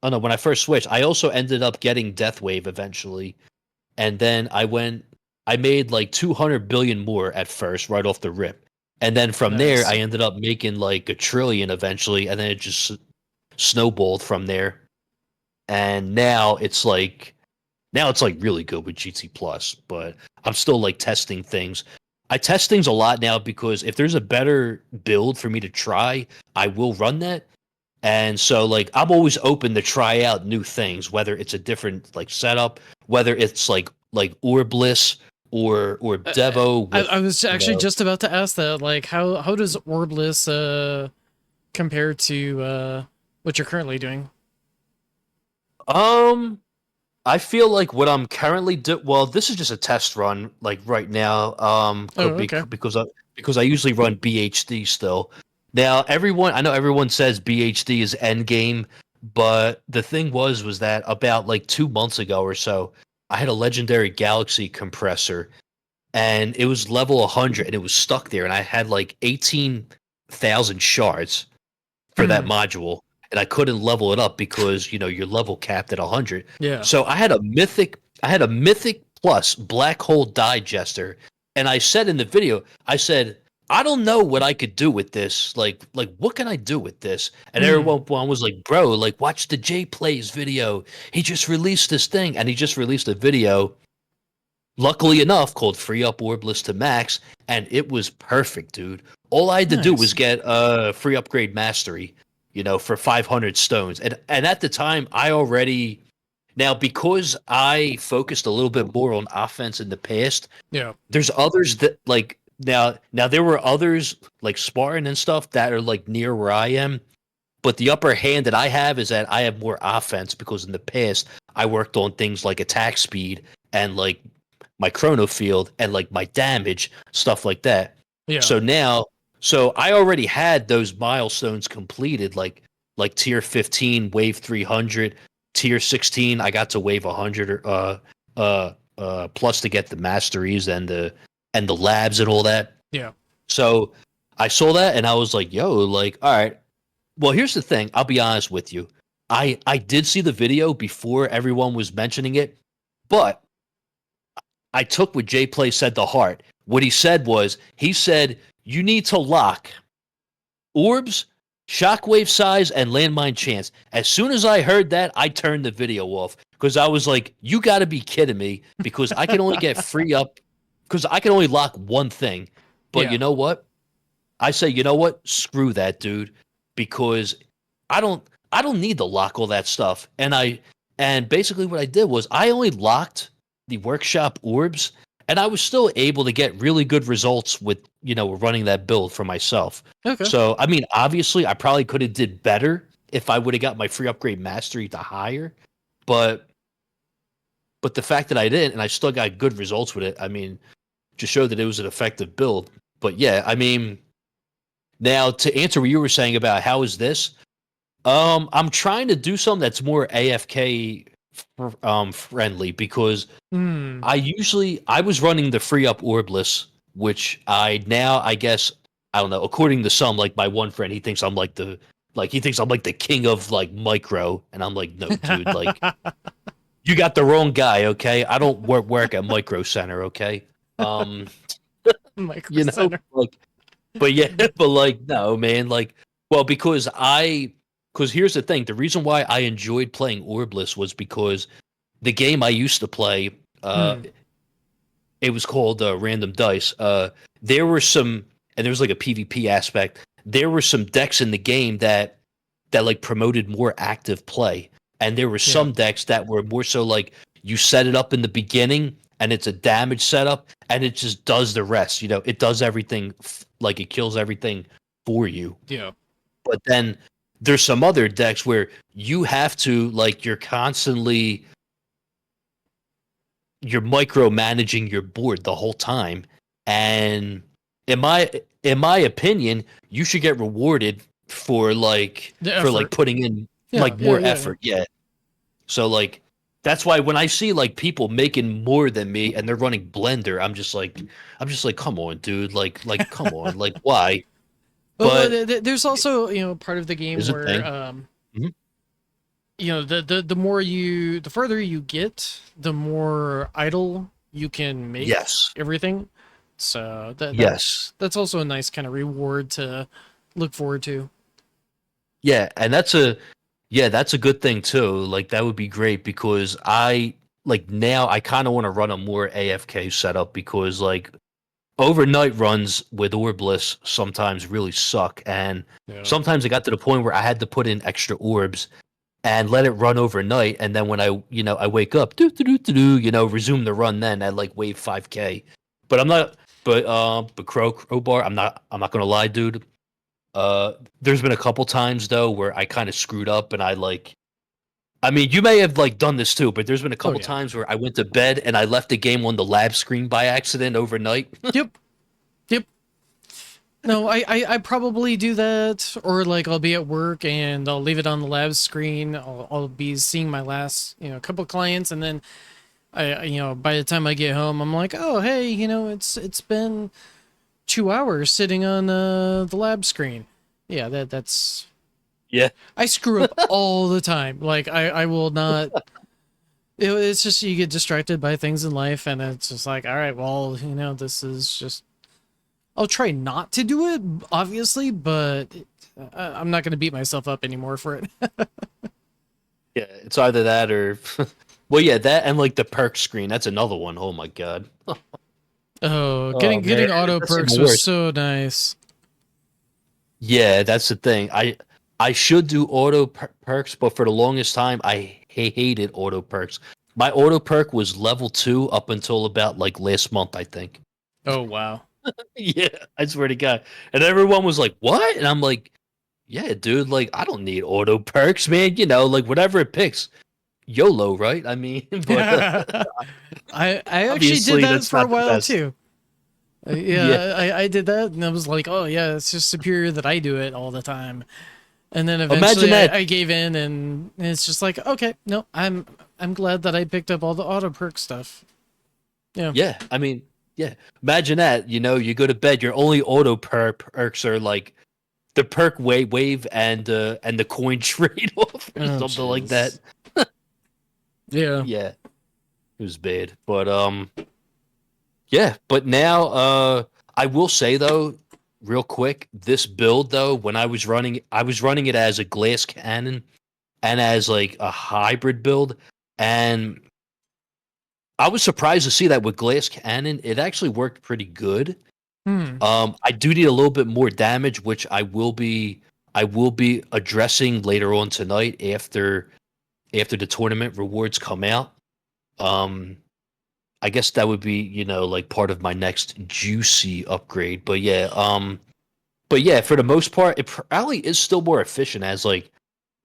oh no, when I first switched, I also ended up getting Death Wave eventually, and then I made like 200 billion more at first, right off the rip. And then from there, Nice. I ended up making like a trillion eventually, and then it just snowballed from there. And now it's like really good with GT Plus, but I'm still like testing things. I test things a lot now because if there's a better build for me to try, I will run that. And so like I'm always open to try out new things, whether it's a different like setup, whether it's like Orbliss or Uh, Devo I with was you actually know just about to ask that. Like, how does Orbliss compare to what you're currently doing? um I feel like what I'm currently well, this is just a test run, like right now, Oh, okay. because I usually run BHD still. Now, I know everyone says BHD is endgame, but the thing was that about like 2 months ago or so, I had a legendary Galaxy compressor, and it was level 100, and it was stuck there, and I had like 18,000 shards for that module, and I couldn't level it up because you're level capped at 100. Yeah. So I had a mythic plus black hole digester, and I said in the video, I said, I don't know what I could do with this. Like what can I do with this? And Mm. everyone was like, bro, like watch the J Plays video. He just released this thing, and he just released a video, luckily enough, called Free Up Orbless to Max, and it was perfect, dude. All I had to do was Nice. get free upgrade mastery, for 500 stones. And at the time, I already now, because I focused a little bit more on offense in the past, Yeah. there's others that like now there were others like Spartan and stuff that are like near where I am, but the upper hand that I have is that I have more offense because in the past I worked on things like attack speed and like my chrono field and like my damage, stuff like that. Yeah. So now, so I already had those milestones completed, like tier 15, wave 300, tier 16. I got to wave 100 or plus to get the masteries and the labs and all that. Yeah. So I saw that and I was like, yo, like, all right. Well, here's the thing. I'll be honest with you. I did see the video before everyone was mentioning it, but I took what Jay Play said to heart. What he said, you need to lock orbs, shockwave size, and landmine chance. As soon as I heard that, I turned the video off because I was like, you got to be kidding me because I can only get free up because I can only lock one thing. But you Yeah. know what? I say, you know what? Screw that, dude, because I don't I don't need to lock all that stuff. And basically what I did was I only locked the workshop orbs, and I was still able to get really good results with running that build for myself. Okay. So I mean, obviously, I probably could have did better if I would have got my free upgrade mastery to higher, but the fact that I didn't and I still got good results with it, I mean, just showed that it was an effective build. But yeah, I mean, now to answer what you were saying about how is this, I'm trying to do something that's more AFK friendly because Mm. I was running the free up orbless, which I guess I don't know. According to some, like my one friend, he thinks I'm like the king of like micro, and I'm like, no, dude, like you got the wrong guy. Okay, I don't work at Micro Center. Okay, um, Micro Center. like, but yeah, but like no, man, like, well, because here's the thing, the reason why I enjoyed playing orbless was because the game I used to play, Mm. it was called Random Dice. There were some, and there was like a PvP aspect. There were some decks in the game that like promoted more active play, and there were Yeah. some decks that were more so like you set it up in the beginning, and it's a damage setup, and it just does the rest. It does everything, like it kills everything for you. Yeah. But then there's some other decks where you have to like you're micromanaging your board the whole time, and in my opinion you should get rewarded for The effort. putting in Yeah. like Yeah. more Yeah. Yeah. effort. Yeah, so like that's why when I see like people making more than me and they're running blender, I'm just like come on, dude, like come on, like why? Well, But there's also part of the game is a where thing. Mhm. the more the further you get, the more idle you can make Yes, everything. So yes. that's also a nice kind of reward to look forward to. Yeah, and that's a good thing too. Like that would be great because I like now I kind of want to run a more AFK setup because like overnight runs with Orbliss sometimes really suck, and Yeah. sometimes it got to the point where I had to put in extra orbs and let it run overnight, and then when I wake up, resume the run then at like wave 5K. But I'm not, but crowbar, I'm not gonna lie, dude. There's been a couple times though where I kind of screwed up and I mean, you may have like done this too, but there's been a Oh couple yeah. times where I went to bed and I left the game on the lab screen by accident overnight. Yep. Yep. No, I probably do that, or like I'll be at work and I'll leave it on the lab screen. I'll be seeing my last, couple clients, and then by the time I get home, I'm like, oh, hey, it's been 2 hours sitting on the lab screen. Yeah, that's Yeah. I screw up all the time. Like I will not. It's just you get distracted by things in life, and it's just like, all right, well, this is just. I'll try not to do it, obviously, but I'm not going to beat myself up anymore for it. Yeah, it's either that or well, yeah, that and like the perk screen. That's another one. Oh my god. Oh, Oh man, getting auto that's perks even was worse. so nice. Yeah, that's the thing. I should do perks, but for the longest time, I hated auto perks. My auto perk was level 2 up until about like last month, I think. Oh wow. Yeah, I swear to God. And everyone was like, "What?" And I'm like, "Yeah, dude. Like, I don't need auto perks, man. Like whatever it picks, YOLO, right? I mean, but I actually did obviously that that's for a not the while best. too. Yeah. Yeah, I did that, and I was like, oh yeah, it's just superior that I do it all the time. And then Imagine eventually that. I gave in, and it's just like, okay, no, I'm glad that I picked up all the auto perk stuff. Yeah. Yeah, I mean, yeah. Imagine that. You go to bed. Your only auto perks are like the perk wave and the coin trade off or Oh something like that. jeez. Yeah. Yeah, it was bad. But yeah. But now, I will say though, real quick, this build though, when I was running it as a glass cannon and as like a hybrid build, and I was surprised to see that with glass cannon, it actually worked pretty good. Hmm. I do need a little bit more damage, which I will be addressing later on tonight after the tournament rewards come out. Um, I guess that would be, like part of my next juicy upgrade. But yeah, for the most part, it probably is still more efficient as like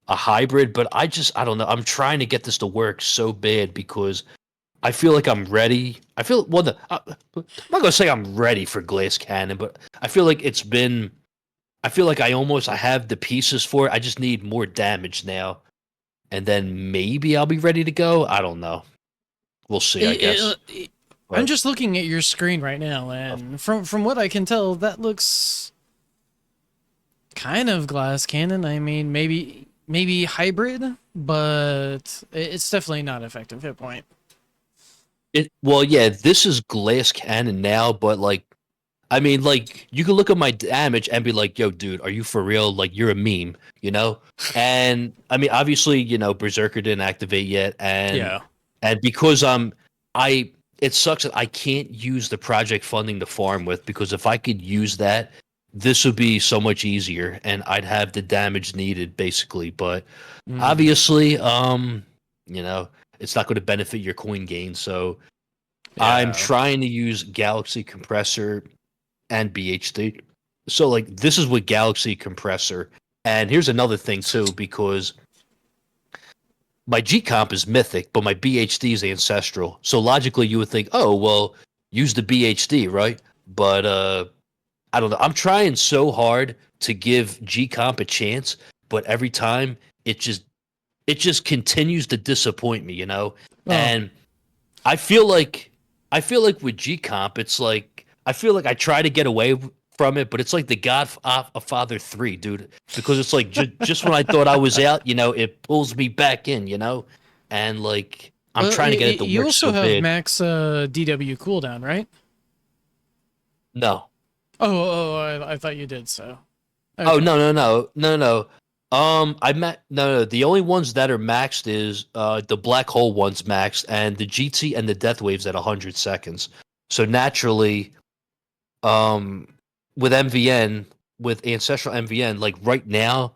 a hybrid, but I don't know. I'm trying to get this to work so bad because I feel like I'm ready. I feel well. I'm not gonna say I'm ready for glass cannon, but I feel like it's been. I feel like I have the pieces for it. I just need more damage now, and then maybe I'll be ready to go. I don't know. We'll see. I guess. I'm But just looking at your screen right now, and from what I can tell, that looks kind of glass cannon. I mean, maybe hybrid, but it's definitely not effective hit point. well, yeah. This is glass cannon now, but like I mean, like you can look at my damage and be like, "Yo, dude, are you for real? Like, you're a meme, you know?" And I mean, obviously, Berserker didn't activate yet, Yeah. and because I it sucks that I can't use the project funding to farm with because if I could use that, this would be so much easier, and I'd have the damage needed basically. But Mm, obviously, you know, it's not going to benefit your coin gain, so. I'm yeah. trying to use Galaxy Compressor and BHD. So like this is with Galaxy Compressor. And here's another thing too, because my G comp is mythic, but my BHD is ancestral. So logically you would think, oh well, use the BHD, right? But I don't know. I'm trying so hard to give G comp a chance, but every time it just it just continues to disappoint me. Oh, And I feel like with G comp, it's like I feel like I try to get away from it, but it's like the Godfather 3, dude. Because it's like just when I thought I was out, it pulls me back in. And like I'm well, trying to get it to you work also so have bad. max DW cooldown, right? No. I thought you did so. Oh Okay. no. No. The only ones that are maxed is the black hole ones maxed, and the GT and the death waves at 100 seconds. So naturally, um with MVN with ancestral MVN like right now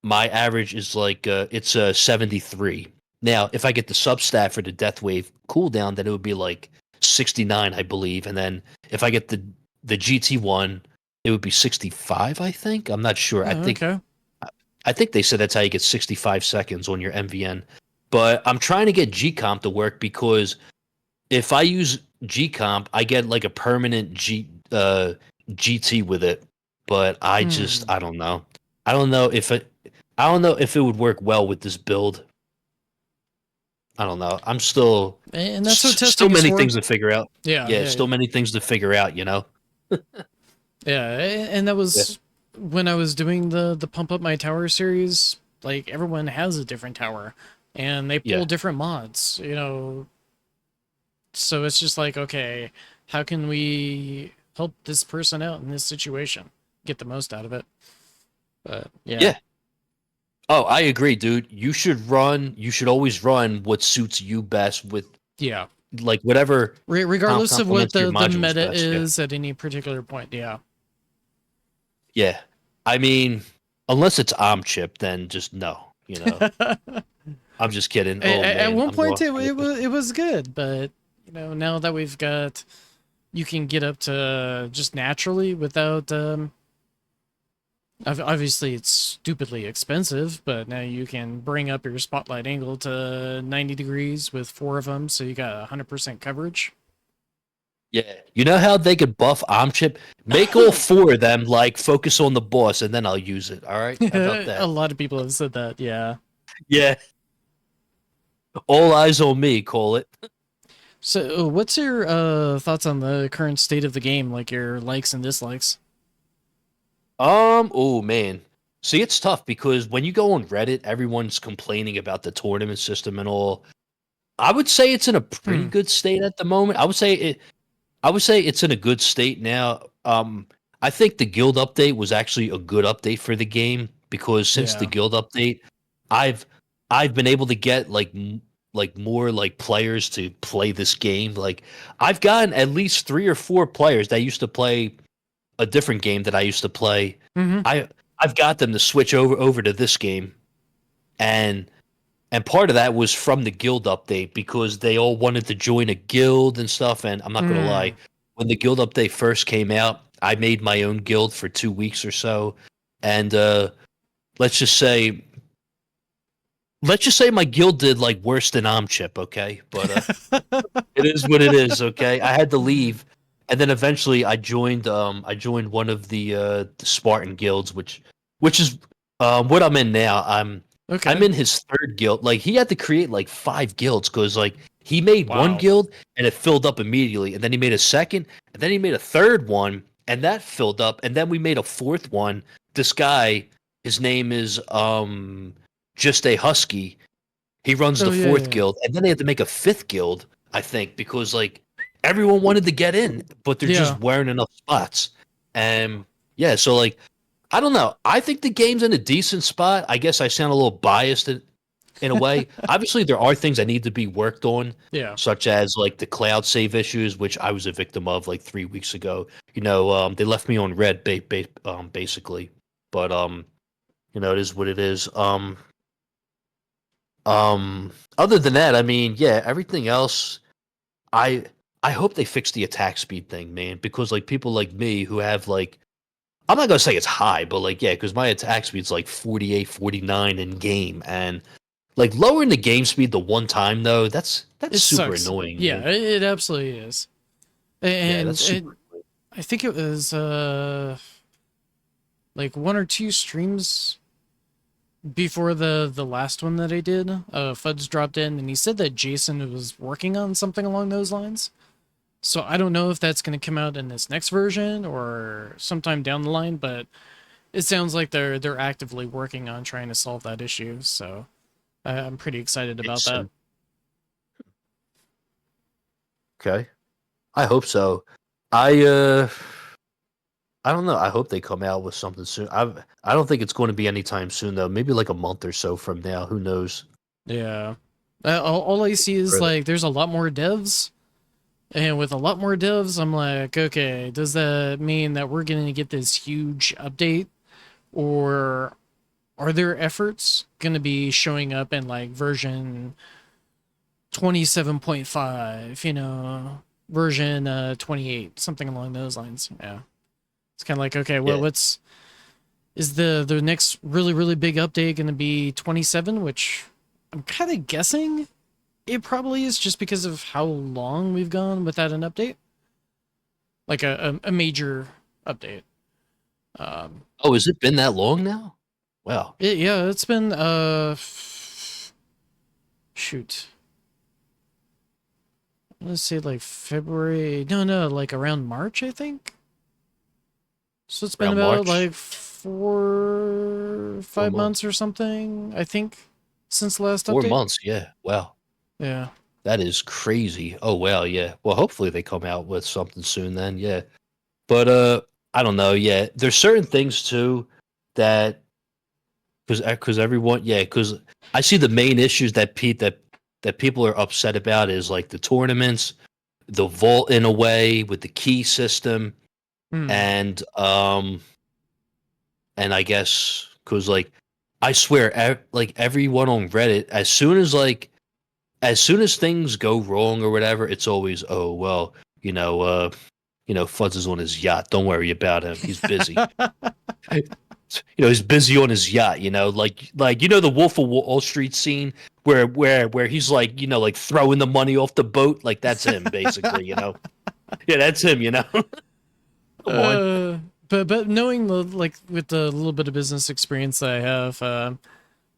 my average is like it's 73. Now if I get the substat for the death wave cooldown then it would be like 69 I believe, and then if I get the GT one it would be 65 I think. I'm not sure. Oh, okay. I think they said that's how you get 65 seconds on your MVN, but I'm trying to get G comp to work because if I use G comp, I get like a permanent GT with it, but Hmm. I don't know. I don't know if it I don't know if it would work well with this build. I don't know. I'm still And that's what still testing is many for. things to figure out. Yeah, Yeah, yeah, still many things to figure out, you know. yeah. And that Yeah. was when I was doing the pump up my tower series. Like everyone has a different tower, and they pull Yeah. different mods. So it's just like, okay, how can we help this person out in this situation, get the most out of it? But yeah, Yeah. Oh, I agree, dude. You should always run what suits you best with yeah. like whatever Regardless of what complements your the modules meta best. Yeah. is at any particular point, yeah. Yeah. I mean, unless it's ARM chip, then just no, you know. I'm just kidding. Oh At man, one I'm point going. it was good, but now that we've got, you can get up to just naturally without obviously it's stupidly expensive, but now you can bring up your spotlight angle to 90 degrees with four of them, so you got 100% coverage. Yeah. You know how they could buff ARM chip? Make all four of them like focus on the boss, and then I'll use it. All right. How about A that? lot of people have said that, yeah. Yeah. All eyes on me. Call it. So, what's your thoughts on the current state of the game, like your likes and dislikes? Oh man. See, it's tough because when you go on Reddit, everyone's complaining about the tournament system and all. I would say it's in a pretty Hmm. good state at the moment. I would say it's in a good state now. I think the guild update was actually a good update for the game because since the Yeah. guild update, I've I've been able to get like more like players to play this game. Like I've gotten at least 3 or 4 players that used to play a different game that I used to play. Mm-hmm. I I've got them to switch over to this game, and part of that was from the guild update because they all wanted to join a guild and stuff. And I'm not gonna lie, Mm. when the guild update first came out, I made my own guild for 2 weeks or so, and let's just say let's just say my guild did like worse than Omchip, okay? But it is what it is, okay? I had to leave, and then eventually I joined one of the Spartan guilds, which is what I'm in now. I'm Okay. in his third guild. Like he had to create like 5 guilds because like he made one Wow. guild and it filled up immediately, and then he made a second, and then he made a third one, and that filled up, and then we made a fourth one. This guy, his name is just a husky. He runs Oh the yeah, fourth yeah, guild, and then they had to make a fifth guild, I think, because like everyone wanted to get in, but there just yeah. weren't enough spots. And yeah, so like I don't know. I think the game's in a decent spot. I guess I sound a little biased in a way. Obviously, there are things that need to be worked on, Yeah. such as like the cloud save issues, which I was a victim of like 3 weeks ago. They left me on red, basically. But it is what it is. Other than that, I mean, yeah, everything else, I I hope they fix the attack speed thing, man, because like people like me who have like I'm not gonna say it's high, but like yeah, because my attack speed's like 48, 49 in game, and like lowering the game speed the one time though, that's It super sucks. annoying, Yeah, man. it absolutely is. Yeah, that's And super annoying. I think it was like one or two streams before the last one that I did. Fuds dropped in and he said that Jason was working on something along those lines. So I don't know if that's going to come out in this next version or sometime down the line, but it sounds like they're actively working on trying to solve that issue. So I'm pretty excited about that. Jason. Okay, I hope so. I uh, I don't know. I hope they come out with something soon. I don't think it's going to be anytime soon though. Maybe like a month or so from now. Who knows? Yeah. All I see is Further. like there's a lot more devs. And with a lot more devs, I'm like, okay, does that mean that we're going to get this huge update? Or are their efforts going to be showing up in like version 27.5, version 28, something along those lines? Yeah. It's kind of like, okay, Yeah. is the next really, really big update going to be 27, which I'm kind of guessing it probably is just because of how long we've gone without an update. Like a major. update. Um, Oh, has it been that long now? Wow. yeah, it's been shoot. Let's see, like February. No, no, like around March, I think. So it's been Around about March, like four, four five months. months or something, I think, since the last Four update. months, yeah. Wow. Yeah. That is crazy. Oh wow, yeah. Well, hopefully they come out with something soon then, yeah. But I don't know, yeah. There's certain things too that because everyone, yeah, because I see the main issues that people are upset about is like the tournaments, the vault in a way with the key system, Hmm. and I guess because like I swear, like everyone on Reddit, as soon as things go wrong or whatever, it's always, oh well, Fuzz is on his yacht. Don't worry about him. He's busy. He's busy on his yacht. Like the Wolf of Wall Street scene where he's like, like throwing the money off the boat. Like that's him, basically. Yeah, that's him. Come on. uh, but knowing the like with the little bit of business experience that I have,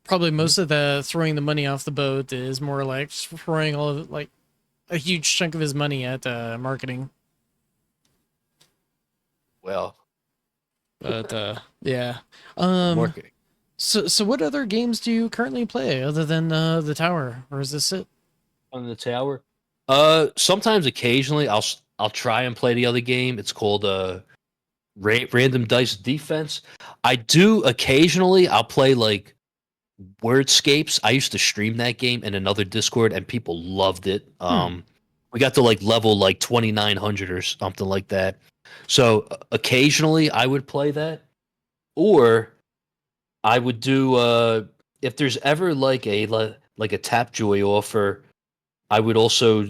probably Mhm. most of the throwing the money off the boat is more like throwing all of like a huge chunk of his money at marketing. Well, But yeah. Um, marketing so what other games do you currently play other than the tower, or is this it? on the tower. Sometimes, occasionally, I'll try and play the other game. It's called Random Dice Defense. I do occasionally. I'll play like Wordscapes. I used to stream that game in another Discord, and people loved it. Hmm. We got to like level like 2900 or something like that. So occasionally, I would play that, or I would do if there's ever like a Tapjoy offer. I would also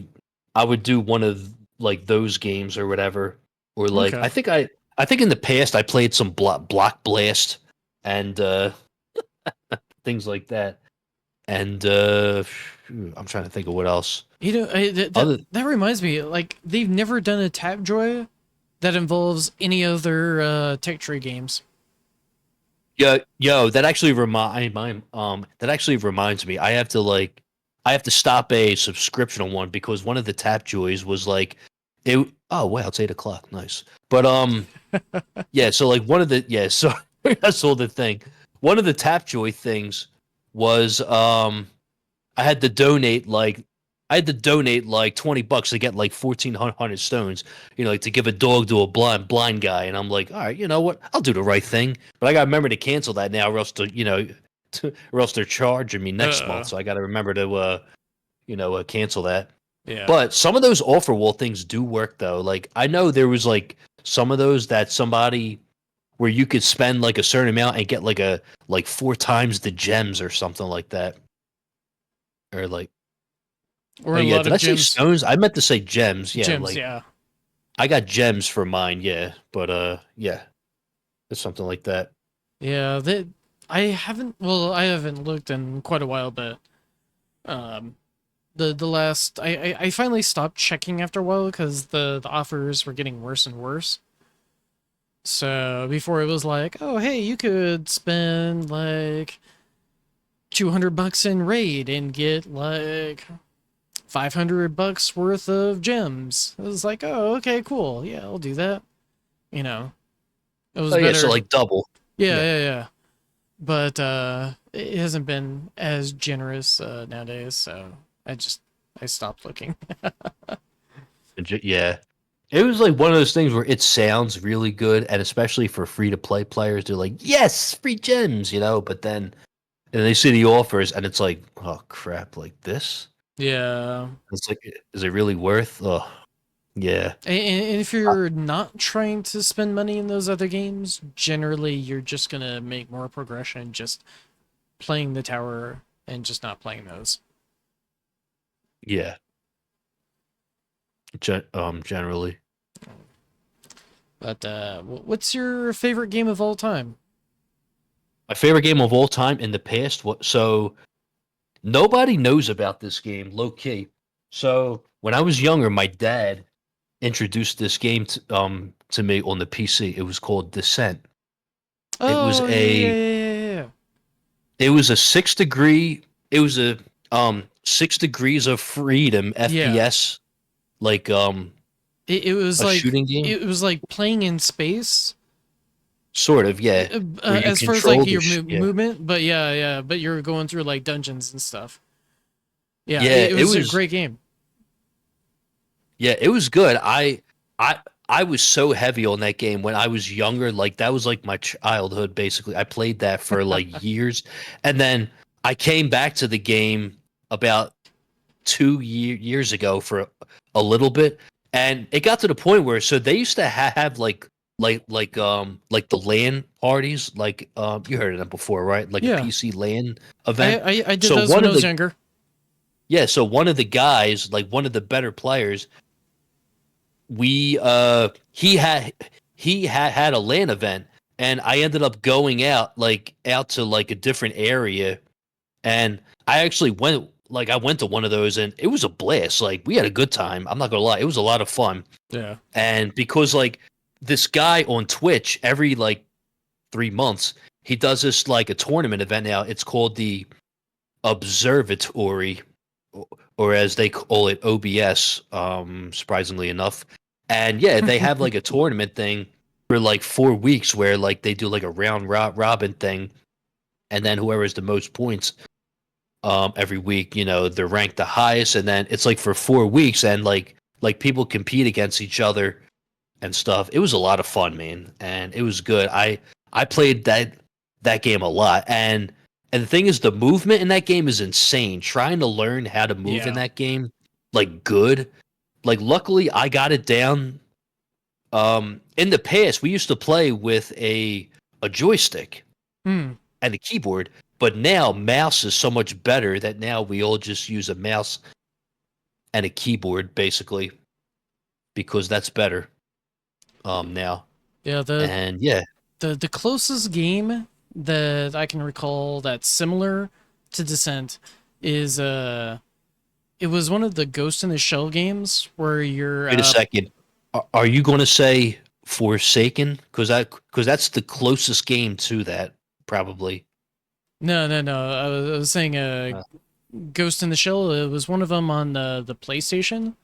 I would do one of like those games or whatever, or like Okay. I think in the past I played some Block Blast and things like that. And I'm trying to think of what else. That Other that reminds me, like they've never done a tap joy that involves any other tech tree games. Yeah, yo, that actually reminds me. I have to stop a subscription on one because one of the Tap Joys was like it. Oh wow, it's 8 o'clock. Nice, but yeah. So like one of the yeah. So that's all the thing. One of the Tapjoy things was I had to donate like $20 to get like 1,400 stones. Like to give a dog to a blind guy, and I'm like, all right, you know what? I'll do the right thing, but I got to remember to cancel that now, or else or else they're charging me next month. Uh, So I got to remember to cancel that. yeah. But some of those offer wall things do work though. Like I know there was like some of those that somebody where you could spend like a certain amount and get like four times the gems or something like that. Or like Or oh a yeah, lot did of I say gems. stones? I meant to say gems. Yeah, Gems, like yeah. I got gems for mine, yeah. But yeah, it's something like that. Yeah, I haven't looked in quite a while, but um the last I finally stopped checking after a while because the offers were getting worse and worse. So before it was like, oh hey, you could spend like $200 in raid and get like $500 worth of gems. It was like, oh okay, cool, yeah, I'll do that. You know, it was Oh yeah, so better. like double. Yeah, Yeah. yeah, yeah. But it hasn't been as generous nowadays, so I stopped looking. Yeah. It was like one of those things where it sounds really good, and especially for free to play players, they're like, yes, free gems. But then and they see the offers and it's like, oh crap, like this? Yeah. It's like, is it really worth? Oh, yeah. And if Uh, you're not trying to spend money in those other games, generally you're just gonna make more progression just playing the tower and just not playing those. yeah. Generally. But what's your favorite game of all time? My favorite game of all time in the past. So nobody knows about this game, low key. So when I was younger, my dad introduced this game to me on the PC. It was called Descent. It was Oh, yeah, yeah, a yeah, yeah, yeah. it was a 6 degree. It was a 6 degrees of freedom Yeah. FPS, like It was a like shooting game, playing in space, sort of, yeah, where you as far as like control the your yeah. movement, but yeah, but you're going through like dungeons and stuff. Yeah, Yeah, it it was a was great game. yeah, it was good. I I was so heavy on that game when I was younger. Like that was like my childhood basically. I played that for like years. And then I came back to the game about 2 years ago for a little bit, and it got to the point where so they used to have like the LAN parties, like you heard of them before, right? Like a Yeah, PC LAN I, event. I I did So those one when I of was the younger. yeah, so one of the guys, like one of the better players, we he had a LAN event, and I ended up going out to like a different area, and I actually went to one of those, and it was a blast. Like we had a good time. I'm not gonna lie, it was a lot of fun. Yeah. And because like this guy on Twitch every like 3 months, he does this like a tournament event now. It's called the Observatory, or as they call it, OBS. Surprisingly enough, and yeah, they have like a tournament thing for like 4 weeks where like they do like a round robin thing, and then whoever has the most points every week, they're ranked the highest, and then it's like for 4 weeks, and like people compete against each other and stuff. It was a lot of fun, man, and it was good. I played that game a lot, and the thing is, the movement in that game is insane. Trying to learn how to move in Yeah. that game, like good, like luckily I got it down. In the past, we used to play with a joystick Hmm. and a keyboard, but now mouse is so much better that now we all just use a mouse and a keyboard basically because that's better now. Yeah. And yeah, The closest game that I can recall that's similar to Descent is it was one of the Ghost in the Shell games where you're wait a second. Are you going to say Forsaken? Because that's the closest game to that probably. no, I was saying Uh, Ghost in the Shell. It was one of them on the PlayStation,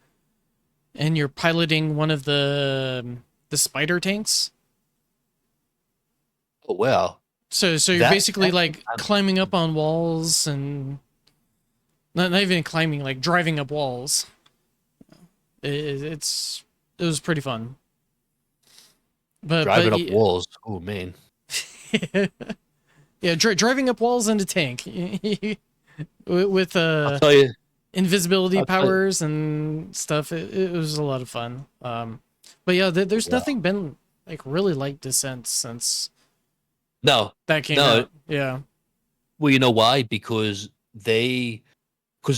and you're piloting one of the spider tanks. oh well, So you're that basically like climbing up on walls and not even climbing, like driving up walls. It was pretty fun. But driving up yeah, walls. Oh man, yeah, driving up walls in a tank with I'll tell you. invisibility I'll tell you. powers and stuff. It was a lot of fun. But yeah, there's Wow. nothing been like really like Descent since No, that came no. out. Yeah. Well, you know why? Because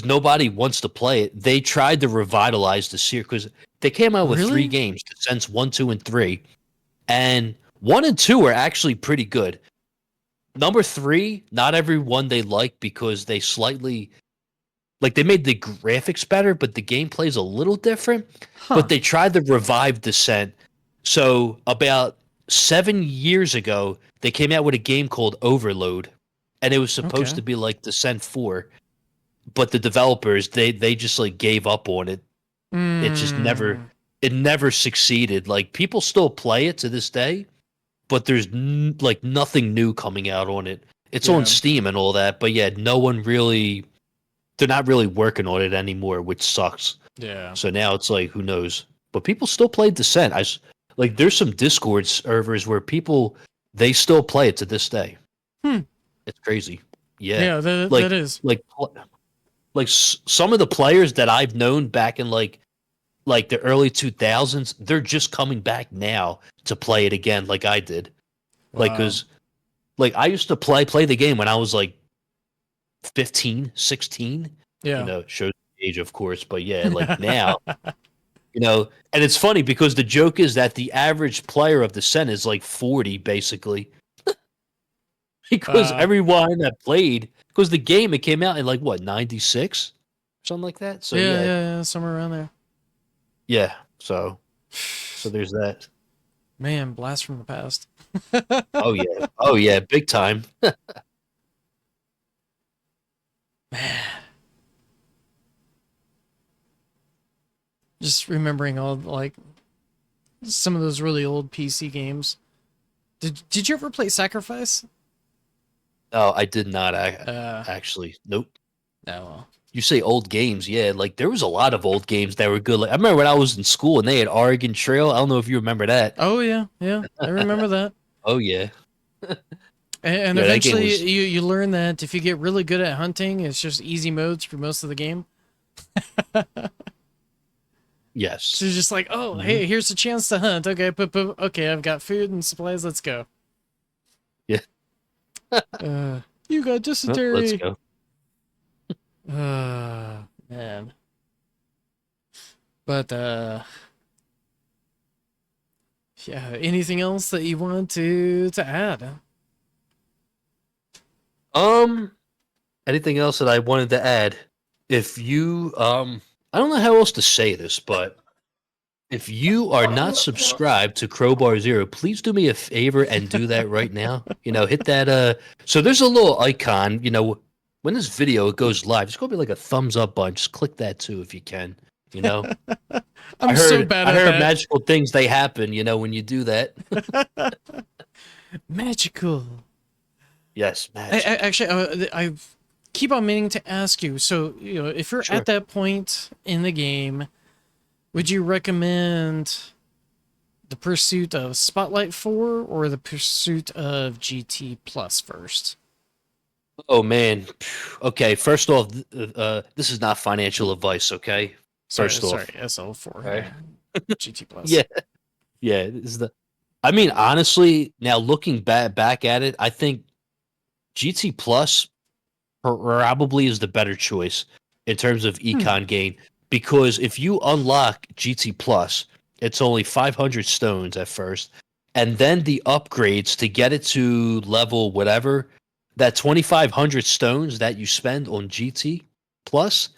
nobody wants to play it. They tried to revitalize the series because they came out with three Really? games, Descents 1, 2, and 3, and 1 and 2 are actually pretty good. Number 3, not everyone they like because they slightly like they made the graphics better, but the gameplay's a little different. But Huh. they tried to revive Descent. So about 7 years ago, they came out with a game called Overload, and it was supposed Okay. to be like Descent 4. But the developers they just like gave up on it. It just never Hmm. it never succeeded. Like people still play it to this day, but there's like nothing new coming out on it. It's on Yeah. Steam and all that, but yeah, they're not really working on it anymore, which sucks. Yeah. So now it's like, who knows? But people still play Descent. Like, there's some Discord servers where people they still play it to this day. Hmm. It's crazy. Yeah, Yeah. That like is. like some of the players that I've known back in like the early 2000s, they're just coming back now to play it again, like I did. Like, Wow. cause like I used to play the game when I was like 15, 16. Yeah. Shows age, of course, but yeah, like now, and it's funny because the joke is that the average player of the Sen is like 40, basically, because Wow. everyone that played, because the game, it came out in like what, 96? Something like that. So Yeah, yeah, yeah, yeah, somewhere around there. yeah. So So there's that. Man, blast from the past. Oh yeah. Oh yeah, big time. Man, just remembering all like some of those really old PC games. Did you ever play Sacrifice? Oh, I did not Uh, actually. Nope. no. Well. You say old games, yeah. Like there was a lot of old games that were good. Like I remember when I was in school and they had Oregon Trail. I don't know if you remember that. Oh yeah, yeah, I remember that. Oh yeah, And yeah. That game eventually, was you learn that if you get really good at hunting, it's just easy modes for most of the game. So yes. you're just like, oh, Hmm. hey, here's a chance to hunt. Okay, okay, I've got food and supplies. Let's go. Yeah. You got Oh, let's dysentery. go. Man. But yeah. Anything else that you want to add? Um, anything else that I wanted to add? If you I don't know how else to say this, but if you are not subscribed to Crowbar Zero, please do me a favor and do that right now. Hit that so there's a little icon, when this video goes live, it's gonna be like a thumbs up button. Just click that too if you can, you know. I I'm so heard bad I at heard that. magical things they happen, when you do that. Magical. Yes, I magic. actually, I keep on meaning to ask you. So, if you're at Sure. that point in the game, would you recommend the pursuit of Spotlight 4 or the pursuit of GT Plus first? Oh man. Okay, first off, this is not financial advice, okay? Sorry, First sorry, off. SL4, All right. yeah. GT Plus. Yeah. Yeah, this is the I mean, honestly, now looking back at it, I think GT Plus probably is the better choice in terms of Hmm. econ gain because if you unlock GT Plus, it's only 500 stones at first, and then the upgrades to get it to level whatever, that 2500 stones that you spend on GT Plus,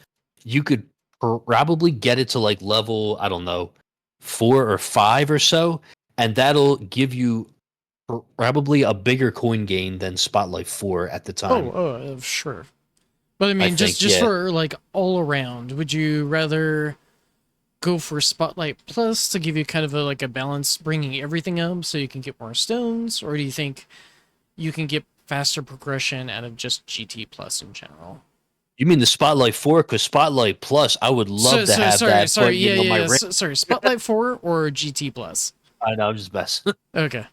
you could probably get it to like level, I don't know, 4 or 5 or so, and that'll give you probably a bigger coin gain than Spotlight 4 at the Oh, time. sure. But I I mean, just think, just yeah. for like all around, would you rather go for Spotlight Plus to give you kind of like a balance, bringing everything up so you can get more stones, or do you think you can get faster progression out of just GT Plus in general? You mean the Spotlight 4? Because Spotlight Plus, I would love to have Sorry, that, but yeah, my yeah, rank. sorry, Spotlight 4 or GT Plus? I know, I'm just messing. Okay.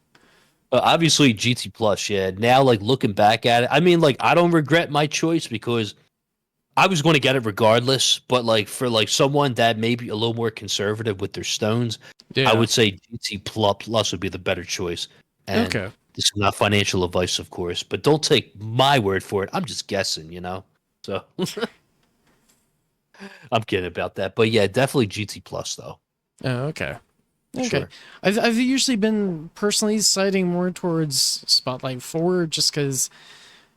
Obviously, GT Plus, yeah. Now, like looking back at it, I mean, like I don't regret my choice because I was going to get it regardless. But like for like someone that may be a little more conservative with their stones, I Yeah. would say GT Plus would be the better choice. And Okay. this is not financial advice, of course, but don't take my word for it. I'm just guessing. So I'm kidding about that. But yeah, definitely GT Plus though. Oh, okay. Okay. Sure. I've usually been personally siding more towards Spotlight 4 just because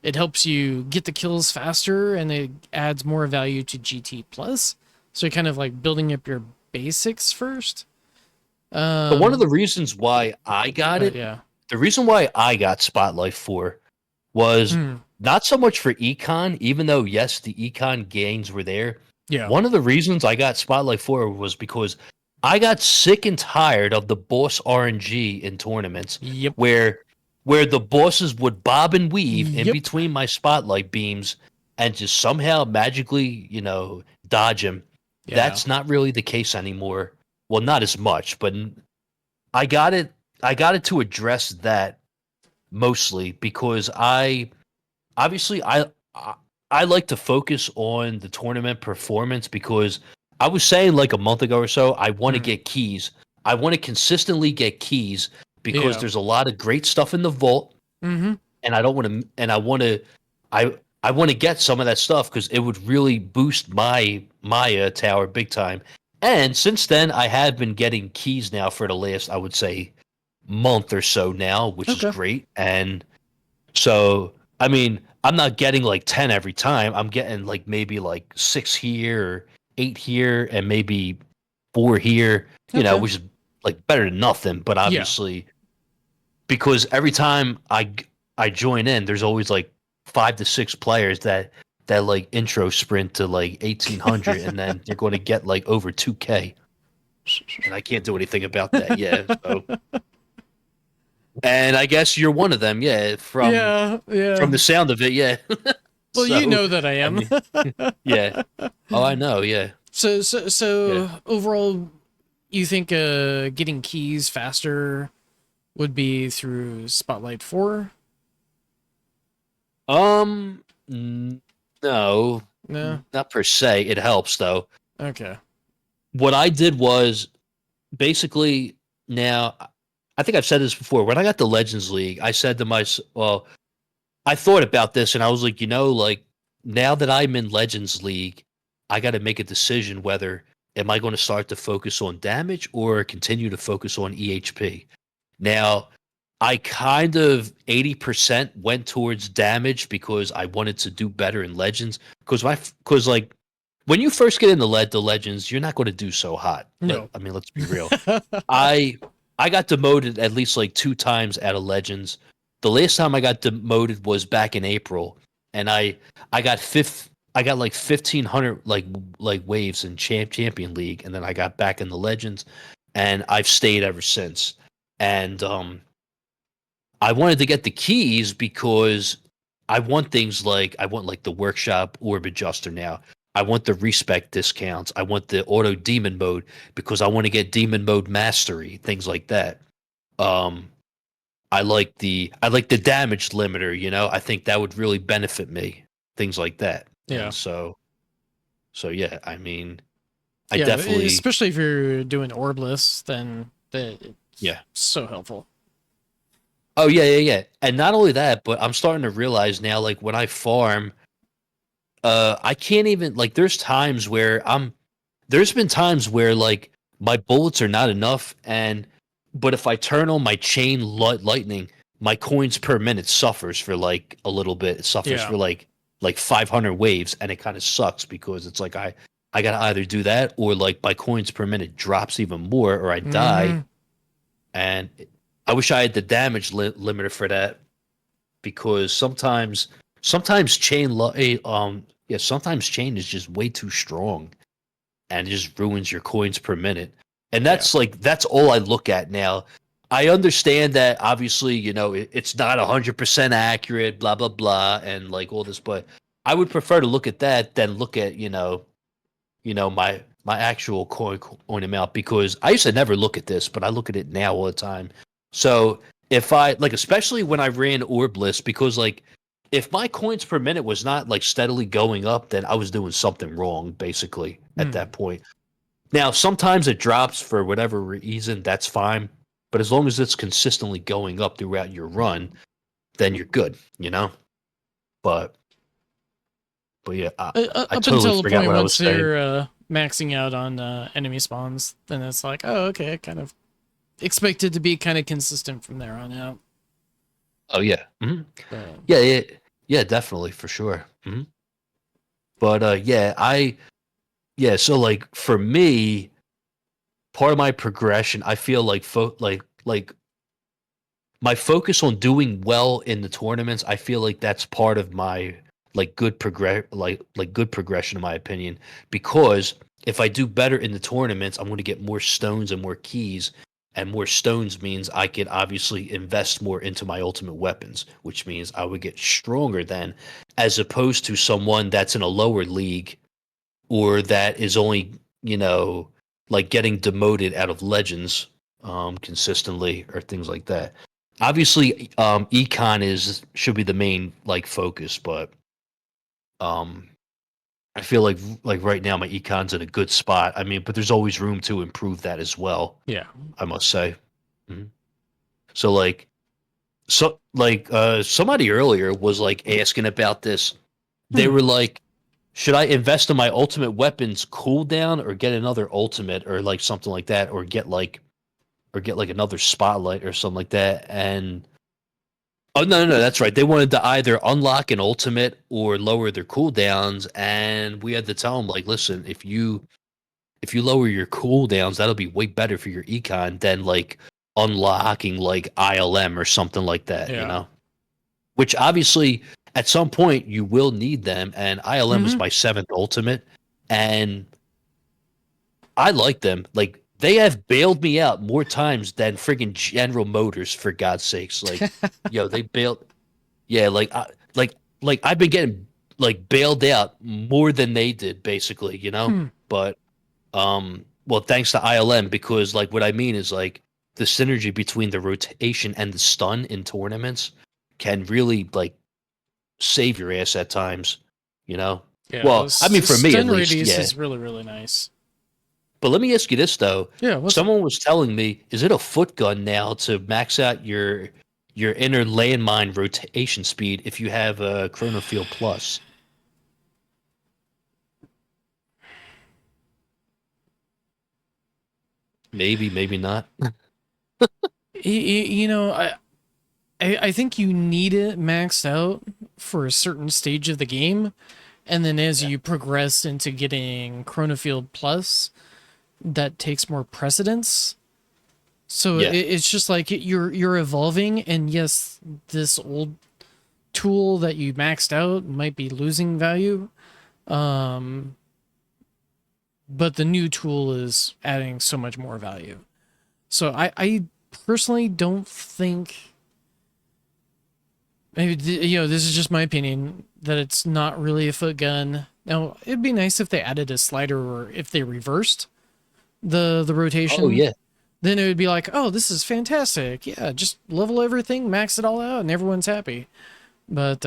it helps you get the kills faster and it adds more value to GT Plus. So you're kind of like building up your basics first. So one of the Um, reasons why I got but it, yeah. the reason why I got Spotlight 4 was Hmm. not so much for econ, even though yes, the econ gains were there. Yeah. One of the reasons I got Spotlight 4 was because I got sick and tired of the boss RNG in tournaments Yep. where the bosses would bob and weave in Yep. between my spotlight beams and just somehow magically, dodge him. Yeah. That's not really the case anymore. Well, not as much, but I got it. I got it to address that mostly because I I like to focus on the tournament performance because I was saying like a month ago or so I want to Hmm. get keys. I want to consistently get keys because Yeah. there's a lot of great stuff in the vault Mm-hmm. and I don't want to and I want to get some of that stuff because it would really boost my tower big time. And since then, I have been getting keys now for the last, I would say, month or so now, which is Okay. great. And so, I mean, I'm not getting like 10 every time. I'm getting like maybe like 6 here or 8 here and maybe 4 here, Okay. which is like better than nothing, but Yeah. obviously because every time I join in, there's always like 5 to 6 players that like intro sprint to like 1800, and then they're going to get like over 2K, and I can't do anything about that. Yeah, so and I guess you're one of them. Yeah, Yeah, from yeah. the sound of it. Yeah. Well, you So know that I I am. mean, yeah. Oh, I know. Yeah, yeah. So overall, you think getting keys faster would be through Spotlight 4? No, No. not per se. It helps though. Okay. What I did was basically now I think I've said this before. When I got the Legends League, I said to myself, well, I thought about this and I was like, like now that I'm in Legends League, I got to make a decision whether am I going to start to focus on damage or continue to focus on EHP. Now, I kind of 80% went towards damage because I wanted to do better in Legends because like when you first get into the Legends, you're not going to do so hot. No. I mean, let's be real. I I got demoted at least like 2 times out of Legends. The last time I got demoted was back in April, and I got fifth. I got like 1,500 like waves in Champion League, and then I got back in the Legends, and I've stayed ever since. And I wanted to get the keys because I want like the workshop orb adjuster now. I want the respec discounts. I want the auto demon mode because I want to get demon mode mastery, things like that. Um I like the damage limiter, I think that would really benefit me, things like that. Yeah. And so yeah, I mean, I Yeah, definitely especially if you're doing orbless, then it's yeah. so helpful. Oh yeah, yeah, yeah. And not only that, but I'm starting to realize now like when I farm I can't even like there's been times where like my bullets are not enough and but if I turn on my chain lightning, my coins per minute suffers for like a little bit. It suffers Yeah. for like 500 waves and it kind of sucks because it's like I got to either do that or like my coins per minute drops even more or I die Mm-hmm. and I wish I had the damage limiter for that because sometimes sometimes chain is just way too strong and it just ruins your coins per minute. And Yeah. that's all I look at now. I understand that obviously, it's not 100% accurate, blah blah blah and like all this, but I would prefer to look at that than look at, my actual coin amount because I used to never look at this, but I look at it now all the time. So if I like, especially when I ran Orbless, because like if my coins per minute was not like steadily going up, then I was doing something wrong, basically, at that Mm. point. Now, sometimes it drops for whatever reason, that's fine. But as long as it's consistently going up throughout your run, then you're good. But but yeah, I Up totally until the forgot point what I was once saying. you're maxing out on enemy spawns, then it's like, oh, okay, kind of expected to be kind of consistent from there on out. Oh yeah. Mhm. Uh, Yeah, yeah, yeah, definitely for sure. But yeah, so like for me, part of my progression, I feel like like my focus on doing well in the tournaments, I feel like that's part of my like good progression in my opinion because if I do better in the tournaments, I'm going to get more stones and more keys and more stones means I can obviously invest more into my ultimate weapons, which means I would get stronger then as opposed to someone that's in a lower league or that is only, like getting demoted out of legends consistently or things like that. Obviously, econ is should be the main like focus, but um I feel like right now my econ's in a good spot. I mean, but there's always room to improve that as well, yeah. I must say. Mhm. So somebody earlier was like asking about this. They Hmm. were like, should I invest in my ultimate weapons cooldown or get another ultimate or like something like that or get like another spotlight or something like that? And oh no, that's right. They wanted to either unlock an ultimate or lower their cooldowns, and we had to tell them like, listen, if you lower your cooldowns, that'll be way better for your econ than like unlocking like ILM or something like that, you Yeah. know? Which obviously at some point you will need them. And ILM was Hmm. my seventh ultimate, and I like them. Like they have bailed me out more times than friggin' General Motors, for God's sakes. Like, yo, they bailed. Yeah, like I've been getting like bailed out more than they did, basically, you know. Hmm. But well, thanks to ILM, because like what I mean is like the synergy between the rotation and the stun in tournaments can really like save your ass at times, you know. Yeah. Well, I mean, for me at Stun least, radius yeah. is really, really nice. But let me ask you this though. Yeah. What's up? Someone was telling me, is it a foot gun now to max out your inner landmine rotation speed if you have a Chronofield Plus? Maybe, maybe not. You know, I think you need it maxed out for a certain stage of the game, and then as Yeah. you progress into getting Chronofield Plus, that takes more precedence. So Yeah. it's just like you're evolving, and yes, this old tool that you maxed out might be losing value, um, but the new tool is adding so much more value. So I personally don't think, maybe you know, this is just my opinion, that it's not really a foot gun. Now it'd be nice if they added a slider, or if they reversed the Oh rotation. yeah. Then it would be like, oh, this is fantastic. Yeah, just level everything, max it all out, and everyone's happy. But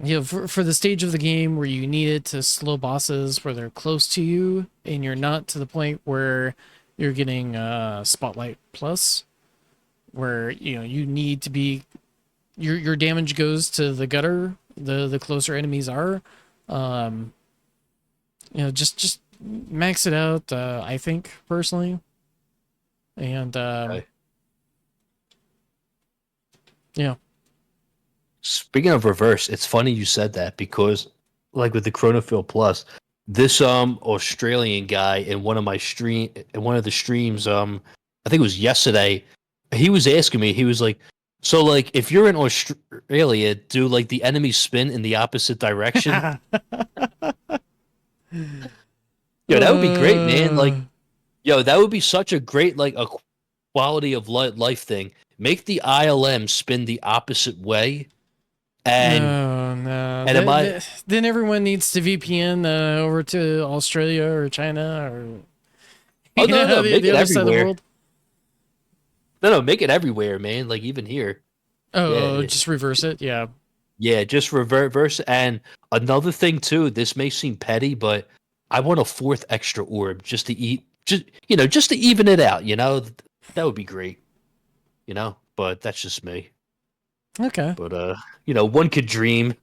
you know, for the stage of the game where you need it to slow bosses where they're close to you, and you're not to the point where you're getting Spotlight Plus, where you know you need to be, your damage goes to the gutter the closer enemies are. Um, you know, just max it out. I think personally, and Okay. yeah. Speaking of reverse, it's funny you said that because like with the Chronofield Plus, this Australian guy in one of the streams, I think it was yesterday, he was asking me, he was like, so like if you're in Australia, do like the enemies spin in the opposite direction? Yo, that would be great, man. Like, uh, yo, that would be such a great like a quality of life thing. Make the ILM spin the opposite way, and no, no. and am I? Then everyone needs to VPN over to Australia or China, or Oh you no, know, no, make the it other side of the everywhere. world. No, no, make it everywhere, man. Like even here. Oh, Yeah, just reverse it. Yeah. yeah. Just reverse. And another thing too. This may seem petty, but I want a fourth extra orb just to eat. Just just to even it out. That would be great. But that's just me. Okay. But one could dream.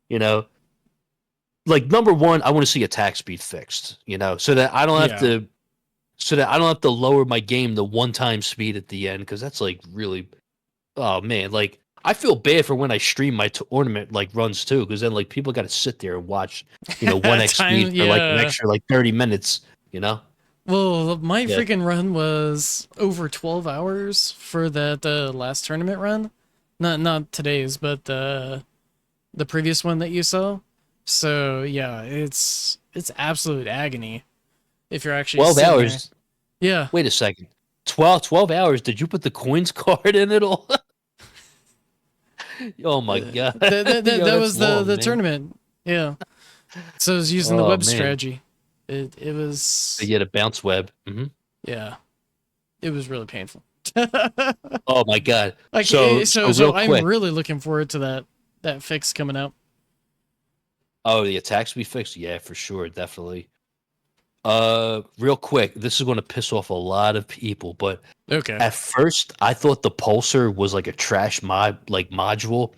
You know, like number one, I want to see attack speed fixed. So that I don't have Yeah. to. So that I don't have to lower my game to one time speed at the end because that's like really. Oh man, like I feel bad for when I stream my tournament like runs too, because then like people got to sit there and watch, 1x speed Time. for like an Yeah. extra like 30 minutes. You know? Well, my Yeah. freaking run was over 12 hours for that last tournament run. Not today's, but the previous one that you saw. So yeah, it's absolute agony if you're actually 12 sitting there. hours. Yeah. Wait a second. 12 hours. Did you put the coins card in it all? Oh my god. Yo, That that's was the long, the man. tournament. Yeah. So I was using the Oh web man. strategy. It was, Yeah, the bounce web. yeah. It was really painful. Oh my god. Like So so so real I'm quick. really looking forward to that fix coming out. Oh, the attacks we fixed. Yeah, for sure, definitely. Real quick, this is going to piss off a lot of people, but Okay. at first I thought the pulsar was like a trash module.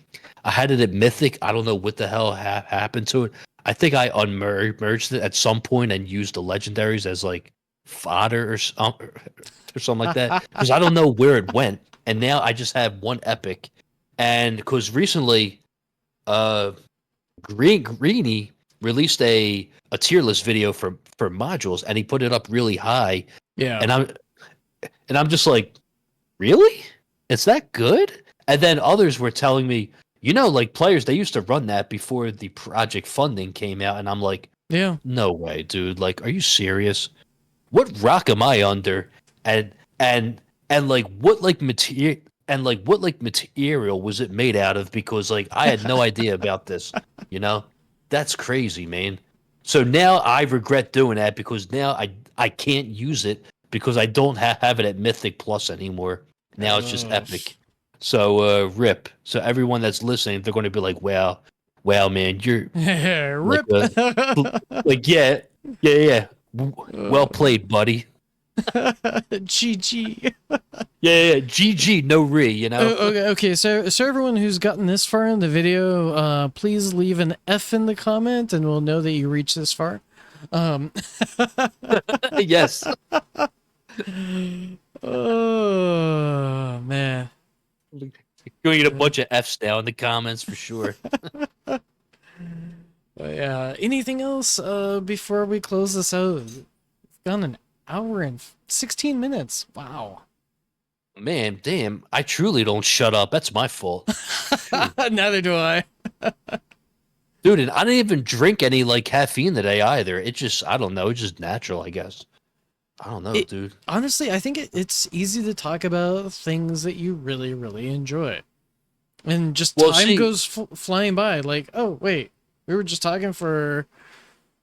I had it at Mythic. I don't know what the hell happened to it. I think I unmerged it at some point and used the legendaries as like fodder or something like that because I don't know where it went. And now I just have one epic, and because recently, uh, Greeny released a tier list video for modules, and he put it up really high, Yeah. and I'm just like, really? It's that good? And then others were telling me, like players, they used to run that before the project funding came out, and I'm like, Yeah. no way, dude. Like, are you serious? What rock am I under? And and like what like material was it made out of? Because like I had no idea about this. You know, that's crazy, man. So now I regret doing that because now I can't use it because I don't have it at Mythic Plus anymore. Now it's just Oh, Epic. So rip. So everyone that's listening, they're going to be like, wow, man, you're like rip. like yeah. Well played, buddy. GG. Yeah. GG, no re, you know? Okay. So everyone who's gotten this far in the video, please leave an F in the comment, and we'll know that you reached this far. Um, Yes. oh man. You're going to get a bunch of Fs now in the comments for sure. But yeah. Anything else before we close this out? We've gone an hour and 16 minutes. Wow. Man, damn, I truly don't shut up. That's my fault. Neither do I. Dude, and I didn't even drink any like caffeine today either. It just, I don't know, it's just natural, I guess. I don't know, dude. Honestly, I think it's easy to talk about things that you really, really enjoy. And just Well, time see, goes flying by. Like, oh, wait, we were just talking for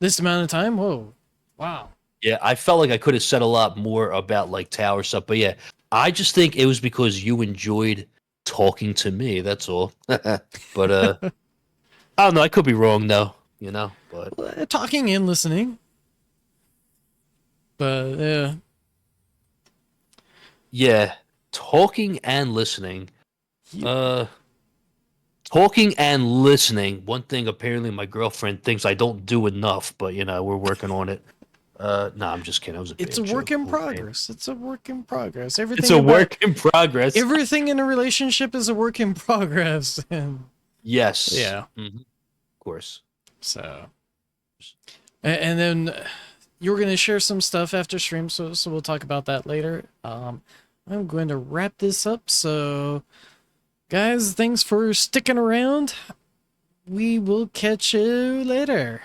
this amount of time? Whoa. Wow. yeah, I felt like I could have said a lot more about like tower stuff, but yeah, I just think it was because you enjoyed talking to me. That's all. But I don't know. I could be wrong though. But Talking and listening. But, yeah. yeah, talking and listening. Talking and listening. One thing apparently my girlfriend thinks I don't do enough, but we're working on it. No, I'm just kidding. It was a It's bad a work joke. in Oh, man. progress. It's a work in progress. It's a work in progress. Everything in a relationship is a work in progress. And Yes. yeah. Of course. So, and then you were going to share some stuff after stream, so we'll talk about that later. I'm going to wrap this up. So, guys, thanks for sticking around. We will catch you later.